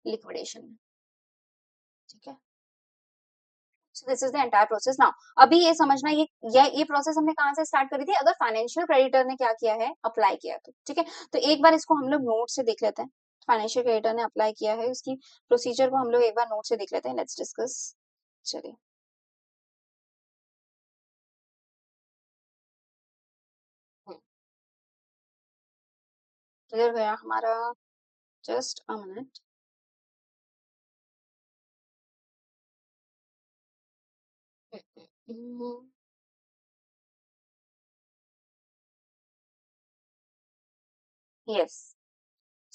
लिक्विडेशन में। ठीक है, so this is the entire process. Now अभी ये समझना, ये प्रोसेस हमने कहाँ से स्टार्ट करी थी, अगर फाइनेंशियल क्रेडिटर ने क्या किया है, अप्लाई किया तो। ठीक है, तो एक बार इसको हम लोग नोट से देख लेते हैं। फाइनेंशियल क्रेडिटर ने अप्लाई किया है, उसकी प्रोसीजर को हम लोग एक बार नोट से देख लेते हैं। Let's discuss. चलिए, क्लियर गया हमारा, just a minute. Yes,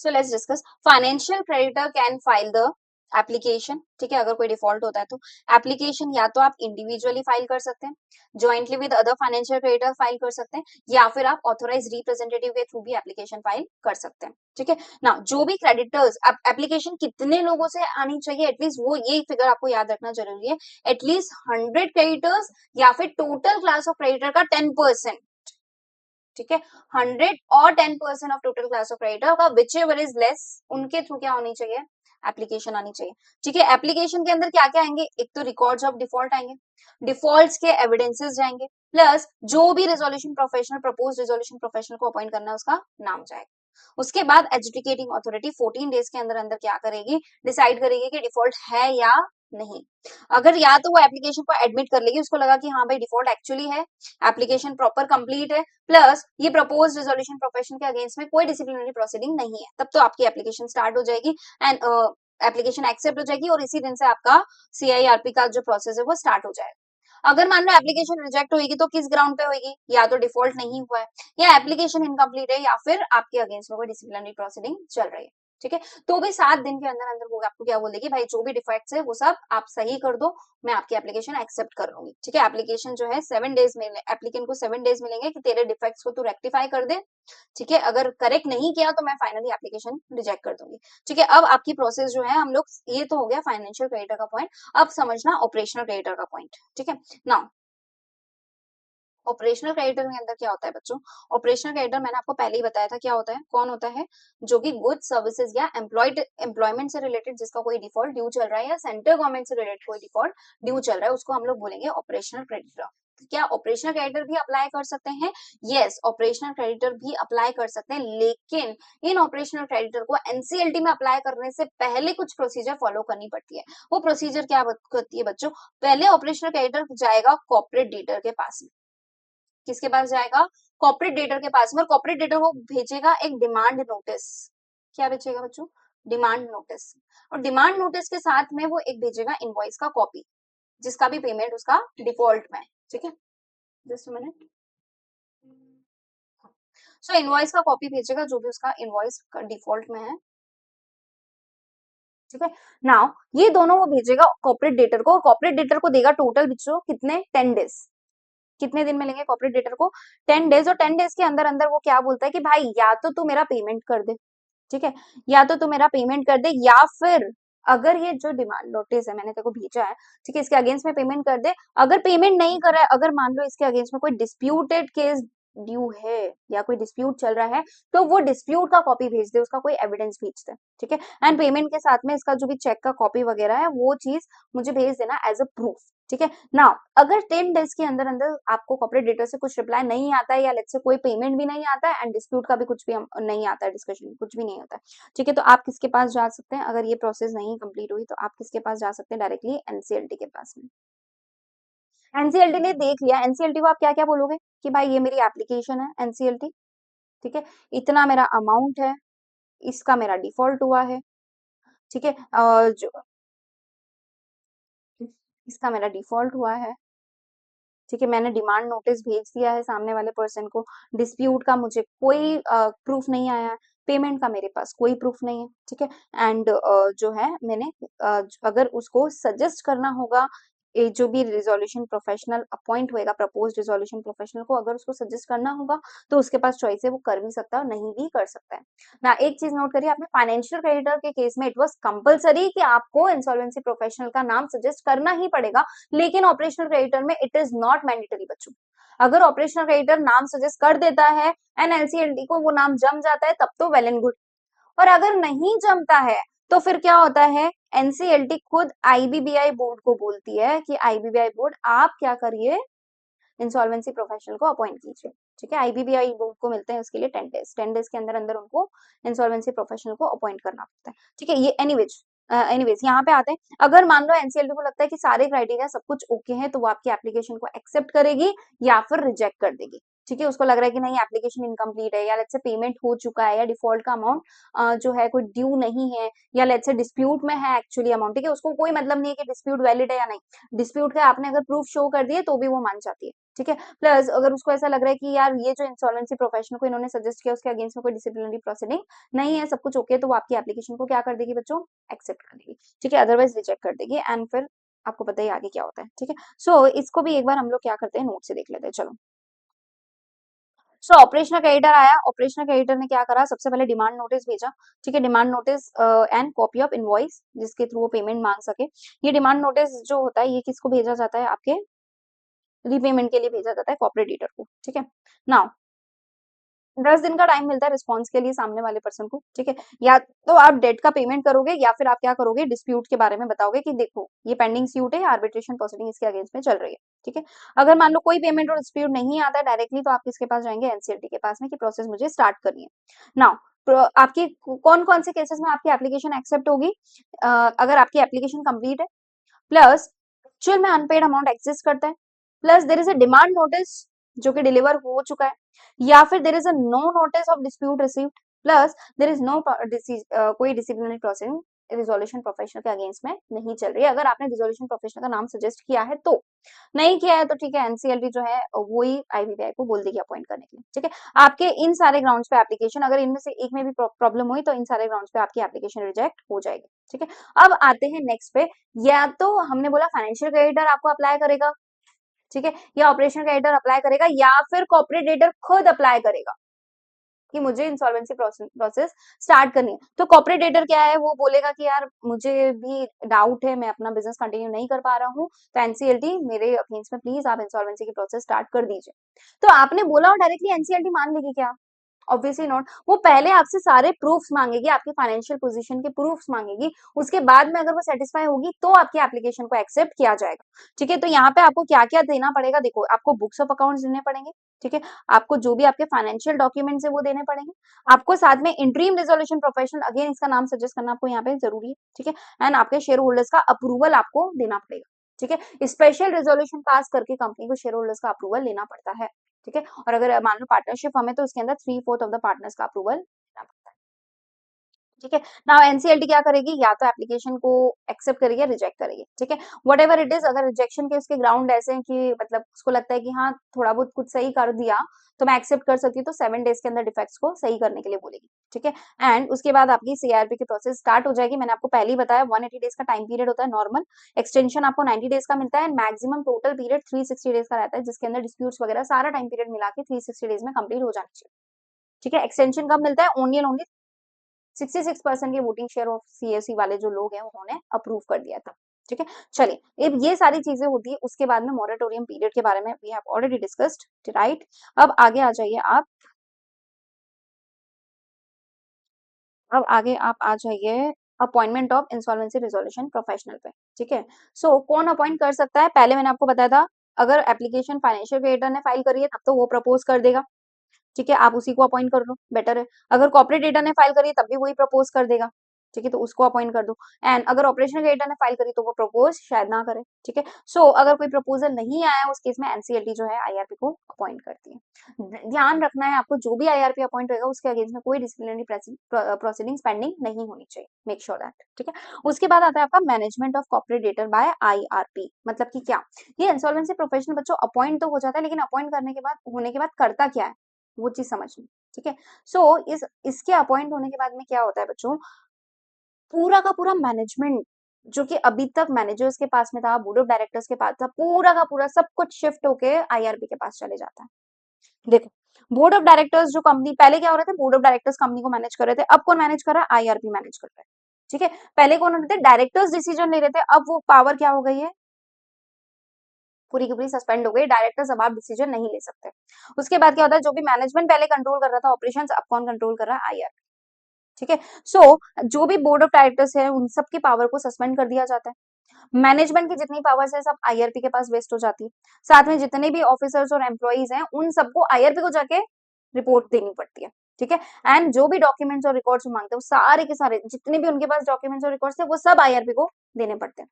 so let's discuss. Financial creditor can file the application. ठीक है, अगर कोई डिफॉल्ट होता है तो एप्लीकेशन या तो आप इंडिविजुअली फाइल कर सकते हैं, jointly with other financial creditor file कर सकते हैं, या फिर आप ऑथोराइज रिप्रेजेंटेटिव के थ्रू भी एप्लीकेशन फाइल कर सकते हैं। ठीक है ना, जो भी क्रेडिटर्स एप्लीकेशन कितने लोगों से आनी चाहिए एटलीस्ट, वो ये फिगर आपको याद रखना जरूरी है। एटलीस्ट 100 क्रेडिटर्स या फिर टोटल क्लास ऑफ क्रेडिटर का 10%। ठीक है, 100 और 10% of total class of creditor का विच एवर इज लेस, उनके थ्रू क्या होनी चाहिए, एप्लीकेशन आनी चाहिए। ठीक है, एप्लीकेशन के अंदर क्या क्या आएंगे, एक तो रिकॉर्ड्स ऑफ डिफॉल्ट आएंगे, डिफॉल्ट्स के एविडेंसेस जाएंगे, प्लस जो भी resolution professional propose resolution professional को अपॉइंट करना है उसका नाम जाएगा। उसके बाद एजुकेटिंग अथॉरिटी 14 डेज के अंदर अंदर क्या करेगी, डिसाइड करेगी कि डिफॉल्ट है या नहीं। अगर या तो वो एप्लीकेशन को एडमिट कर लेगी, उसको लगा कि हाँ भाई डिफॉल्ट एक्चुअली है, एप्लीकेशन प्रॉपर कंप्लीट है, प्लस ये प्रपोज रिजोल्यूशन प्रोफेशन के अगेंस्ट में कोई डिसिप्लिनरी प्रोसीडिंग नहीं है, तब तो आपकी एप्लीकेशन स्टार्ट हो जाएगी एंड एप्लीकेशन एक्सेप्ट हो जाएगी और इसी दिन से आपका सीआईआरपी का जो प्रोसेस है वो स्टार्ट हो जाएगा। अगर मान लो एप्लीकेशन रिजेक्ट होगी तो किस ग्राउंड पे होगी, या तो डिफॉल्ट नहीं हुआ है, या एप्लीकेशन इनकम्प्लीट है, या फिर आपके अगेंस्ट में कोई डिसिप्लिनरी प्रोसीडिंग चल रही है। ठीक है, तो भी 7 दिन के अंदर अंदर वो आपको क्या बोलेगी, भाई जो भी डिफेक्ट्स है वो सब आप सही कर दो, मैं आपकी एप्लीकेशन एक्सेप्ट कर लूंगी। ठीक है, एप्लीकेशन जो है 7 डेज में, एप्लीकेंट को 7 डेज मिलेंगे कि तेरे डिफेक्ट्स को तू रेक्टिफाई कर दे। ठीक है, अगर करेक्ट नहीं किया तो मैं फाइनली एप्लीकेशन रिजेक्ट कर दूंगी। ठीक है, अब आपकी प्रोसेस जो है हम लोग, ये तो हो गया फाइनेंशियल क्रेडिटर का पॉइंट। अब समझना ऑपरेशनल क्रेडिटर का पॉइंट। ठीक है, नाउ ऑपरेशनल क्रेडिटर के अंदर क्या होता है बच्चों, ऑपरेशनल क्रेडिटर मैंने आपको पहले ही बताया था क्या होता है, कौन होता है, जो कि गुड्स सर्विसेज या एम्प्लॉयमेंट से रिलेटेड जिसका कोई डिफॉल्ट ड्यू चल रहा है या सेंट्रल गवर्नमेंट से रिलेटेड कोई डिफॉल्ट ड्यू चल रहा है उसको हम लोग बोलेंगे ऑपरेशनल क्रेडिटर। क्या ऑपरेशनल क्रेडिटर भी अप्लाई कर सकते हैं? यस, ऑपरेशनल क्रेडिटर भी अप्लाई कर सकते हैं, लेकिन इन ऑपरेशनल क्रेडिटर को एनसीएलटी में अप्लाई करने से पहले कुछ प्रोसीजर फॉलो करनी पड़ती है। वो प्रोसीजर क्या करती है बच्चों, पहले ऑपरेशनल क्रेडिटर जाएगा कॉर्पोरेट डीटर के पास में, किसके पास जाएगा, कॉर्पोरेट डेटर के पास में, और कॉर्पोरेट डेटर को भेजेगा एक डिमांड नोटिस। क्या भेजेगा बच्चों, डिमांड नोटिस, और डिमांड नोटिस के साथ में वो एक भेजेगा इनवॉइस का कॉपी जिसका भी पेमेंट उसका डिफॉल्ट में है, ठीक है, जस्ट मिनट। सो इनवॉइस का कॉपी भेजेगा जो भी उसका इनवॉइस का डिफॉल्ट में है, ठीक है। नाउ ये दोनों वो भेजेगा कॉर्पोरेट डेटर को, और कॉर्पोरेट डेटर को देगा टोटल बच्चों कितने, 10 डेज। कितने दिन मिलेंगे कॉर्पोरेट डेटर को, 10 डेज, और 10 डेज के अंदर अंदर वो क्या बोलता है कि भाई या तो तू मेरा पेमेंट कर दे, ठीक है, या तो तू मेरा पेमेंट कर दे, या फिर अगर ये जो डिमांड नोटिस है मैंने तेरे को भेजा है, ठीक है, इसके अगेंस्ट में पेमेंट कर दे। अगर पेमेंट नहीं कर रहा है, अगर मान लो इसके अगेंस्ट में कोई डिस्प्यूटेड केस ड्यू है या कोई डिस्प्यूट चल रहा है, तो वो डिस्प्यूट का कॉपी भेज दे, उसका कोई एविडेंस भेज दे, ठीक है, एंड पेमेंट के साथ में इसका जो भी चेक का कॉपी वगैरह है वो चीज मुझे भेज देना एज अ प्रूफ, ठीक है। नाउ अगर 10 डेज के अंदर अंदर आपको कॉर्पोरेट डेटर से कुछ रिप्लाई नहीं आता है, या लेट्स से कोई पेमेंट भी नहीं आता है एंड डिस्प्यूट का भी कुछ भी नहीं आता है, डिस्कशन कुछ भी नहीं होता है, ठीक है, तो आप किसके पास जा सकते हैं, अगर ये प्रोसेस नहीं कंप्लीट हुई तो आप किसके पास जा सकते हैं, डायरेक्टली एनसीएलटी के पास में। एनसीएलटी ने देख लिया, एनसीएलटी को आप क्या क्या बोलोगे कि भाई ये मेरी एप्लीकेशन है एनसीएलटी, ठीक है, इतना मेरा अमाउंट है, इसका मेरा डिफॉल्ट हुआ है, ठीक है, जो इसका मेरा डिफॉल्ट हुआ है, ठीक है, मैंने डिमांड नोटिस भेज दिया है सामने वाले पर्सन को, डिस्प्यूट का मुझे कोई प्रूफ नहीं आया है, पेमेंट का मेरे पास कोई प्रूफ नहीं है, ठीक है, एंड जो है मैंने अगर उसको सजेस्ट करना होगा, ये जो भी रिजोल्यूशन प्रोफेशनल अपॉइंट होएगा, प्रपोज रिजोल्यूशन प्रोफेशनल को अगर उसको सजेस्ट करना होगा तो उसके पास चॉइस है, वो कर भी सकता है और नहीं भी कर सकता है ना। एक चीज नोट करिए आपने, फाइनेंशियल क्रेडिटर के केस में इट वाज कंपलसरी कि आपको इंसॉल्वेंसी प्रोफेशनल का नाम सजेस्ट करना ही पड़ेगा, लेकिन ऑपरेशनल क्रेडिटर में इट इज नॉट मैंडेटरी बच्चों। अगर ऑपरेशनल क्रेडिटर नाम सजेस्ट कर देता है एंड एनसीएलटी को वो नाम जम जाता है तब तो वेल एंड गुड, और अगर नहीं जमता है तो फिर क्या होता है, एनसीएलटी खुद आईबीबीआई बोर्ड को बोलती है कि आईबीबीआई बोर्ड आप क्या करिए, इंसॉल्वेंसी प्रोफेशनल को अपॉइंट कीजिए, ठीक है, आईबीबीआई बोर्ड को मिलते हैं उसके लिए 10 डेज, 10 डेज के अंदर अंदर उनको इंसॉल्वेंसी प्रोफेशनल को अपॉइंट करना पड़ता है, ठीक है। ये एनीवेज यहाँ पे आते हैं, अगर मान लो एनसीएलटी को लगता है कि सारे क्राइटेरिया सब कुछ ओके है तो वो आपकी एप्लीकेशन को एक्सेप्ट करेगी या फिर रिजेक्ट कर देगी, ठीक है, उसको लग रहा है कि नहीं एप्लीकेशन इनकम्प्लीट है, या लेट्स से पेमेंट हो चुका है, या डिफॉल्ट का अमाउंट जो है कोई ड्यू नहीं है, या लेट्स से डिस्प्यूट में है एक्चुअली अमाउंट, ठीक है, उसको कोई मतलब नहीं है कि डिस्प्यूट वैलिड है या नहीं, डिस्प्यूट का आपने अगर प्रूफ शो कर दिए तो भी वो मान जाती है, ठीक है। प्लस अगर उसको ऐसा लग रहा है कि यार ये जो इंसॉल्वेंसी प्रोफेशनल को इन्होंने सजेस्ट किया उसके अगेंस्ट में कोई डिसिप्लिनरी प्रोसीडिंग नहीं है, सब कुछ ओके, तो वो आपकी एप्लीकेशन को क्या कर देगी बच्चों, एक्सेप्ट कर देगी, ठीक है, अदरवाइज रिजेक्ट कर देगी, एंड फिर आपको पता ही आगे क्या होता है, ठीक है। सो इसको भी एक बार हम लोग क्या करते हैं, नोट से देख लेते हैं, चलो। सो ऑपरेशनल क्रेडिटर आया, ऑपरेशनल क्रेडिटर ने क्या करा, सबसे पहले डिमांड नोटिस भेजा, ठीक है, demand notice and copy of invoice जिसके थ्रू वो पेमेंट मांग सके। ये डिमांड नोटिस जो होता है ये किसको भेजा जाता है, आपके रीपेमेंट के लिए भेजा जाता है कॉर्पोरेट डीटर को, ठीक है। नाउ 10 दिन का टाइम मिलता है रिस्पॉन्स के लिए सामने वाले पर्सन को, ठीक है, या तो आप डेट का पेमेंट करोगे या फिर आप क्या करोगे, डिस्प्यूट के बारे में बताओगे कि देखो ये पेंडिंग स्यूट है, आर्बिट्रेशन प्रोसीडिंग इसके अगेंस्ट में चल रही है, ठीक है। अगर मान लो कोई पेमेंट और डिस्प्यूट नहीं आता डायरेक्टली तो आप किसके पास जाएंगे, एनसीएलटी के पास में, कि प्रोसेस मुझे स्टार्ट करनी है। नाउ आपकी कौन कौन से केसेस में आपकी एप्लीकेशन एक्सेप्ट होगी, अगर आपकी एप्लीकेशन कंप्लीट है, प्लस एक्चुअल में अनपेड अमाउंट एग्जिस्ट करता है, plus there is a demand notice जो कि डिलीवर हो चुका है, या फिर there is a no notice of dispute received, plus there is no कोई डिसिप्लिनरी प्रोसीडिंग रिजोल्यूशन प्रोफेशनल के अगेंस्ट में नहीं चल रही है, अगर आपने रिजोल्यूशन प्रोफेशनल का नाम सजेस्ट किया है तो, नहीं किया है तो ठीक है, एनसीएलटी जो है वो ही आईबीबीआई को बोल देगी अपॉइंट करने के लिए, ठीक है। आपके इन सारे ग्राउंड्स पे एप्लीकेशन, अगर इनमें से एक में भी प्रॉब्लम हुई तो इन सारे ग्राउंड्स पे आपकी एप्लीकेशन रिजेक्ट हो जाएगी, ठीक है। अब आते हैं नेक्स्ट पे, या तो हमने बोला फाइनेंशियल क्रेडिटर आपको अप्लाई करेगा, ठीक है, या ऑपरेशनल क्रेडिटर अप्लाई करेगा, या फिर कॉर्पोरेट डेटर खुद अप्लाई करेगा, कि मुझे इंसॉल्वेंसी प्रोसेस स्टार्ट करनी है। तो कॉर्पोरेट डेटर क्या है, वो बोलेगा कि यार मुझे भी डाउट है, मैं अपना बिजनेस कंटिन्यू नहीं कर पा रहा हूँ, तो एनसीएलटी मेरे अगेंस्ट में प्लीज आप इंसॉल्वेंसी की प्रोसेस स्टार्ट कर दीजिए। तो आपने बोला और डायरेक्टली एनसीएलटी मान लेगी क्या? Obviously not. वो पहले आपसे सारे प्रूफ्स मांगेगी, आपकी फाइनेंशियल पोजीशन के प्रूफ्स मांगेगी, उसके बाद में अगर वो सेटिस्फाई होगी तो आपकी एप्लीकेशन को एक्सेप्ट किया जाएगा। ठीक है, तो यहाँ पे आपको क्या क्या देना पड़ेगा, देखो आपको बुक्स ऑफ अकाउंट्स देने पड़ेंगे। ठीक है, आपको जो भी आपके फाइनेंशियल डॉक्यूमेंट्स है वो देने पड़ेंगे। आपको साथ में इंटरिम रिजोल्यूशन प्रोफेशनल, अगेन इसका नाम सजेस्ट करना आपको यहाँ पे जरूरी है। ठीक है, एंड आपके शेयर होल्डर्स का अप्रूवल आपको देना पड़ेगा। ठीक है, स्पेशल रेजोल्यूशन पास करके कंपनी को शेयर होल्डर्स का अप्रूवल लेना पड़ता है। ठीक है, और अगर मान लो पार्टनरशिप फर्म है तो उसके अंदर 3/4 ऑफ द पार्टनर्स का अप्रूवल लेना पड़ता है। ठीक है, नाउ एनसीएलटी क्या करेगी, या तो एप्लीकेशन को एक्सेप्ट करेगी या रिजेक्ट करेगी। ठीक है, वट एवर इट इज, अगर रिजेक्शन के उसके ग्राउंड ऐसे हैं कि मतलब उसको लगता है कि हाँ थोड़ा बहुत कुछ सही कर दिया तो मैं एक्सेप्ट कर सकती हूँ, तो 7 डेज के अंदर डिफेक्ट्स को सही करने के लिए बोलेगी। ठीक है, एंड उसके बाद आपकी सीआरपी की प्रोसेस स्टार्ट हो जाएगी। मैंने आपको पहले ही बताया 180 डेज का टाइम पीरियड होता है नॉर्मल, एक्सटेंशन आपको 90 डेज का मिलता है, मैक्सिमम टोटल पीरियड 360 डेज का रहता है, जिसके अंदर डिस्प्यूट्स वगैरह सारा टाइम पीरियड मिला के 360 डेज में कंप्लीट हो जाना चाहिए। ठीक है, एक्सटेंशन कब मिलता है, ओनली एंड ओनली 66% के वोटिंग शेयर ऑफ सीएससी वाले जो लोग हैं उन्होंने अप्रूव कर दिया था। ठीक है, चलिए अब ये सारी चीजें होती है, उसके बाद में मॉरेटोरियम पीरियड के बारे में we have already discussed, right. अब आगे आ जाइए आप, अब आगे आप आ जाइए appointment of insolvency resolution professional पे। ठीक है, सो कौन अपॉइंट कर सकता है, पहले मैंने आपको बताया था अगर एप्लीकेशन फाइनेंशियल क्रिएटर ने फाइल करी है तब तो वो प्रपोज कर देगा। ठीक है, आप उसी को अपॉइंट कर लो, बेटर है। अगर कॉर्पोरेट डेटा ने फाइल करी तब भी वही प्रपोज कर देगा। ठीक है, तो उसको अपॉइंट कर दो। एंड अगर ऑपरेशनल डेटा ने फाइल करी तो वो प्रपोज शायद ना करे। ठीक है, सो अगर कोई प्रपोजल नहीं आया उस केस में एनसीएलटी जो है आईआरपी को अपॉइंट करती है। ध्यान रखना है आपको, जो भी आईआरपी अपॉइंट होगा उसके अगेंस्ट में कोई डिसिप्लिनरी प्रोसीडिंग्स पेंडिंग नहीं होनी चाहिए, मेक श्योर दैट। ठीक है, उसके बाद आता है आपका management of corporate data bye IRP. मतलब कि क्या, ये इंसॉल्वेंसी प्रोफेशनल बच्चों अपॉइंट तो हो जाता है, लेकिन अपॉइंट करने के बाद होने के बाद करता क्या है वो चीज समझनी। ठीक है, सो इसके अपॉइंट होने के बाद में क्या होता है बच्चों, पूरा का पूरा मैनेजमेंट जो कि अभी तक मैनेजर्स के पास में था, बोर्ड ऑफ डायरेक्टर्स के पास था, पूरा का पूरा सब कुछ शिफ्ट होके आईआरपी के पास चले जाता है। देखो, बोर्ड ऑफ डायरेक्टर्स जो कंपनी, पहले क्या हो रहे थे, बोर्ड ऑफ डायरेक्टर्स कंपनी को मैनेज कर रहे थे, अब कौन मैनेज कर रहा है, आईआरपी मैनेज कर रहा है। ठीक है, पहले कौन होते थे, डायरेक्टर्स डिसीजन ले रहे थे, अब वो पावर क्या हो गई है, पूरी की पूरी सस्पेंड हो गई, डायरेक्टर्स अब आप डिसीजन नहीं ले सकते। उसके बाद क्या होता है, जो भी मैनेजमेंट पहले कंट्रोल कर रहा था ऑपरेशंस, अब कौन कंट्रोल कर रहा है, आईआरपी। ठीक है, सो जो भी बोर्ड ऑफ डायरेक्टर्स है उन सब की पावर को सस्पेंड कर दिया जाता है। मैनेजमेंट की जितनी पावर्स है सब आईआरपी के पास वेस्ट हो जाती है। साथ में जितने भी ऑफिसर्स और एम्प्लॉइज हैं उन सबको आईआरपी को जाके रिपोर्ट देनी पड़ती है। ठीक है, एंड जो भी डॉक्यूमेंट्स और रिकॉर्ड्स मांगते हैं वो सारे के सारे जितने भी उनके पास डॉक्यूमेंट्स और रिकॉर्ड्स थे वो सब आईआरपी को देने पड़ते हैं।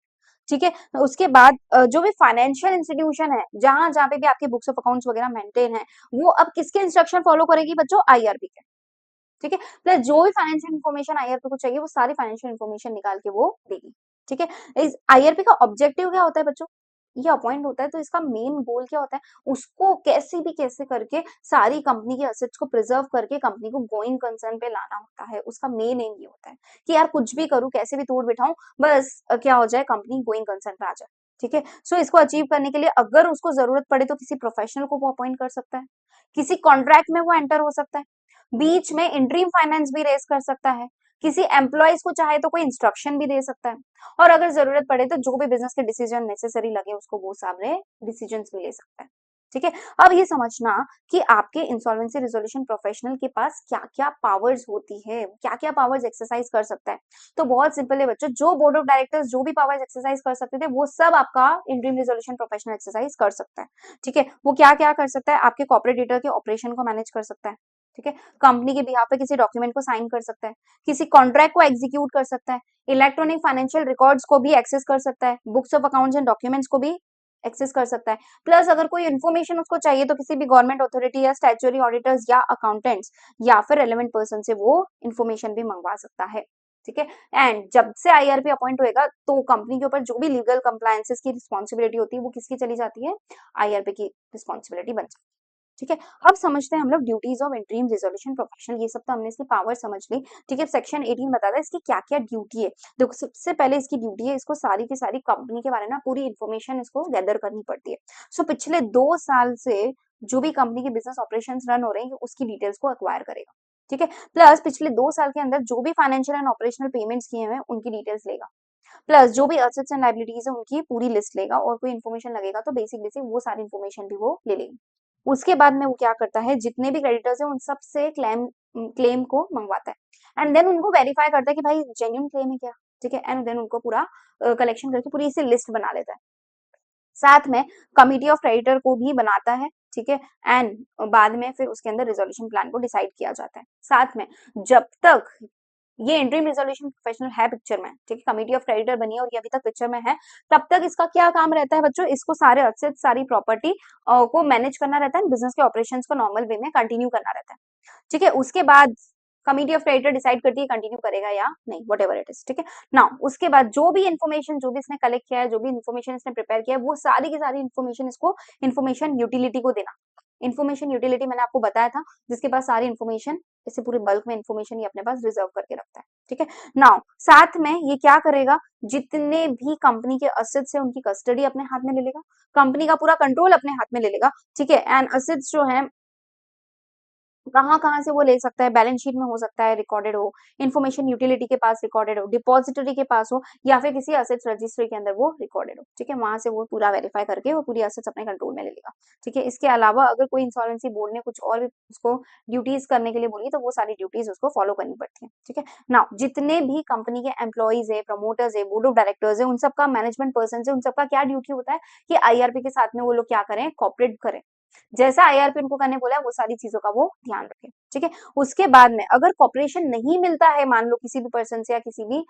ठीक है, तो उसके बाद जो भी फाइनेंशियल इंस्टीट्यूशन है, जहां जहां पे भी आपके बुक्स ऑफ अकाउंट्स वगैरह मेंटेन है, वो अब किसके इंस्ट्रक्शन फॉलो करेगी बच्चों, आईआरपी के। ठीक है, प्लस जो भी फाइनेंशियल इन्फॉर्मेशन आईआरपी को चाहिए वो सारी फाइनेंशियल इन्फॉर्मेशन निकाल के वो देगी। ठीक है, इस आईआरपी का ऑब्जेक्टिव क्या होता है बच्चों, ये अपॉइंट होता है तो इसका मेन गोल क्या होता है, उसको कैसे भी कैसे करके सारी कंपनी के एसेट्स को प्रिजर्व करके कंपनी को गोइंग कंसर्न पे लाना होता है। उसका मेन एम ये होता है कि यार कुछ भी करूं, कैसे भी तोड़ बिठाऊं, बस क्या हो जाए, कंपनी गोइंग कंसर्न पे आ जाए। ठीक है, सो इसको अचीव करने के लिए अगर उसको जरूरत पड़े तो किसी प्रोफेशनल को वो अपॉइंट कर सकता है, किसी कॉन्ट्रैक्ट में वो एंटर हो सकता है, बीच में इंटरिम फाइनेंस भी रेस कर सकता है, किसी एम्प्लॉयज को चाहे तो कोई इंस्ट्रक्शन भी दे सकता है, और अगर जरूरत पड़े तो जो भी बिजनेस के डिसीजन नेसेसरी लगे उसको वो सारे डिसीजन भी ले सकता है। ठीक है, अब ये समझना कि आपके इंसॉल्वेंसी रिजोल्यूशन प्रोफेशनल के पास क्या क्या पावर्स होती है, क्या क्या पावर्स एक्सरसाइज कर सकता है। तो बहुत सिंपल है बच्चों, जो बोर्ड ऑफ डायरेक्टर्स जो भी पावर्स एक्सरसाइज कर सकते थे वो सब आपका इंटरिम रिजोल्यूशन प्रोफेशनल एक्सरसाइज कर सकता है। ठीक है, वो क्या क्या कर सकता है, आपके कॉर्पोरेट डेटा के ऑपरेशन को मैनेज कर सकता है। ठीक है, कंपनी के बिहाफ पे किसी डॉक्यूमेंट को साइन कर सकता है, किसी कॉन्ट्रैक्ट को एग्जीक्यूट कर सकता है, इलेक्ट्रॉनिक फाइनेंशियल रिकॉर्ड्स को भी एक्सेस कर सकता है, books of accounts and documents को भी एक्सेस कर सकता है। प्लस अगर कोई इन्फॉर्मेशन उसको चाहिए तो किसी भी गवर्नमेंट अथॉरिटी या स्टैट्यूटरी ऑडिटर्स या अकाउंटेंट्स या फिर रेलेवेंट पर्सन से वो इन्फॉर्मेशन भी मंगवा सकता है। ठीक है, एंड जब से आईआरपी अपॉइंट होएगा तो कंपनी के ऊपर जो भी लीगल कंप्लायंसेस की रिस्पॉन्सिबिलिटी होती है वो किसकी चली जाती है, आईआरपी की रिस्पॉन्सिबिलिटी बन जाती है। ठीक है, अब समझते हैं हम लोग duties of interim resolution professional. ये सब तो हमने इसकी पावर समझ ली। ठीक है, सेक्शन 18 बताता है इसकी क्या क्या ड्यूटी है। देखो सबसे पहले इसकी ड्यूटी है, इसको सारी की सारी कंपनी के बारे में पूरी इन्फॉर्मेशन इसको गैदर करनी पड़ती है। सो पिछले 2 साल से जो भी कंपनी के बिजनेस ऑपरेशंस रन हो रहे हैं उसकी डिटेल्स को एक्वायर करेगा। ठीक है। प्लस पिछले 2 साल के अंदर जो भी फाइनेंशियल एंड ऑपरेशनल पेमेंट्स किए हुए हैं उनकी डिटेल्स लेगा, प्लस जो भी एसेट्स एंड लायबिलिटीज है उनकी पूरी लिस्ट लेगा, और कोई इन्फॉर्मेशन लगेगा तो बेसिक बेसिक वो सारी इन्फॉर्मेशन भी वो ले लेगी। उसके बाद में वो क्या करता है, जितने भी क्रेडिटर्स हैं उन सब से क्लेम को मंगवाता है, एंड देन उनको वेरीफाई करता है कि भाई जेन्युइन क्लेम है क्या, ठीक है, एंड देन उनको पूरा कलेक्शन करके पूरी इसे लिस्ट बना लेता है। साथ में कमिटी ऑफ क्रेडिटर को भी बनाता है, ठीक है, एंड बाद में फिर उसके अंदर रिजोल्यूशन प्लान को डिसाइड किया जाता है। साथ में जब तक ये इंटरिम रिजोल्यूशन प्रोफेशनल है पिक्चर में, ठीक है, कमिटी ऑफ क्रेडिटर बनी है और ये अभी तक पिक्चर में है, तब तक इसका क्या काम रहता है बच्चों, इसको सारे असेट्स सारी प्रॉपर्टी को मैनेज करना रहता है, बिजनेस के ऑपरेशंस को नॉर्मल वे में कंटिन्यू करना रहता है, ठीक है। उसके बाद कमिटी ऑफ क्रेडिटर डिसाइड करती है कंटिन्यू करेगा या नहीं, वट एवर इट इज, ठीक है। नाउ उसके बाद जो भी इन्फॉर्मेशन जो भी इसने कलेक्ट किया है, जो भी इन्फॉर्मेशन इसने प्रिपेयर किया है, वो सारी की सारी इन्फॉर्मेशन इसको इन्फॉर्मेशन यूटिलिटी को देना। इन्फॉर्मेशन यूटिलिटी मैंने आपको बताया था, जिसके पास सारी इन्फॉर्मेशन, इसे पूरे बल्क में इन्फॉर्मेशन ये अपने पास रिजर्व करके रखता है, ठीक है। नाउ साथ में ये क्या करेगा, जितने भी कंपनी के असेट्स है उनकी कस्टडी अपने हाथ में ले लेगा, कंपनी का पूरा कंट्रोल अपने हाथ में ले लेगा, ठीक है। एंड असेट्स जो है कहाँ-कहाँ से वो ले सकता है, बैलेंस शीट में हो सकता है रिकॉर्डेड हो, इन्फॉर्मेशन यूटिलिटी के पास रिकॉर्डेड हो, डिपॉजिटरी के पास हो, या फिर किसी असेट्स रजिस्ट्री के अंदर वो रिकॉर्डेड हो, ठीक है। वहां से वो पूरा वेरीफाई करके वो पूरी असेट्स अपने कंट्रोल में ले लेगा, ठीक है। इसके अलावा अगर कोई इंसॉल्वेंसी बोर्ड ने कुछ और भी उसको ड्यूटीज करने के लिए बोली तो वो सारी ड्यूटीज उसको फॉलो करनी पड़ती है, ठीक है। नाउ जितने भी कंपनी के एम्प्लॉइज है, प्रमोटर्स है, बोर्ड ऑफ डायरेक्टर्स है, उन सबका मैनेजमेंट पर्सन है, उन सबका क्या ड्यूटी होता है कि आईआरपी के साथ में वो लोग क्या करें, कॉपरेट करें, जैसा आईआरपी उनको करने बोला है वो सारी चीजों का वो ध्यान रखें, ठीक है। उसके बाद में अगर कॉपरेशन नहीं मिलता है, मान लो किसी भी पर्सन से या किसी भी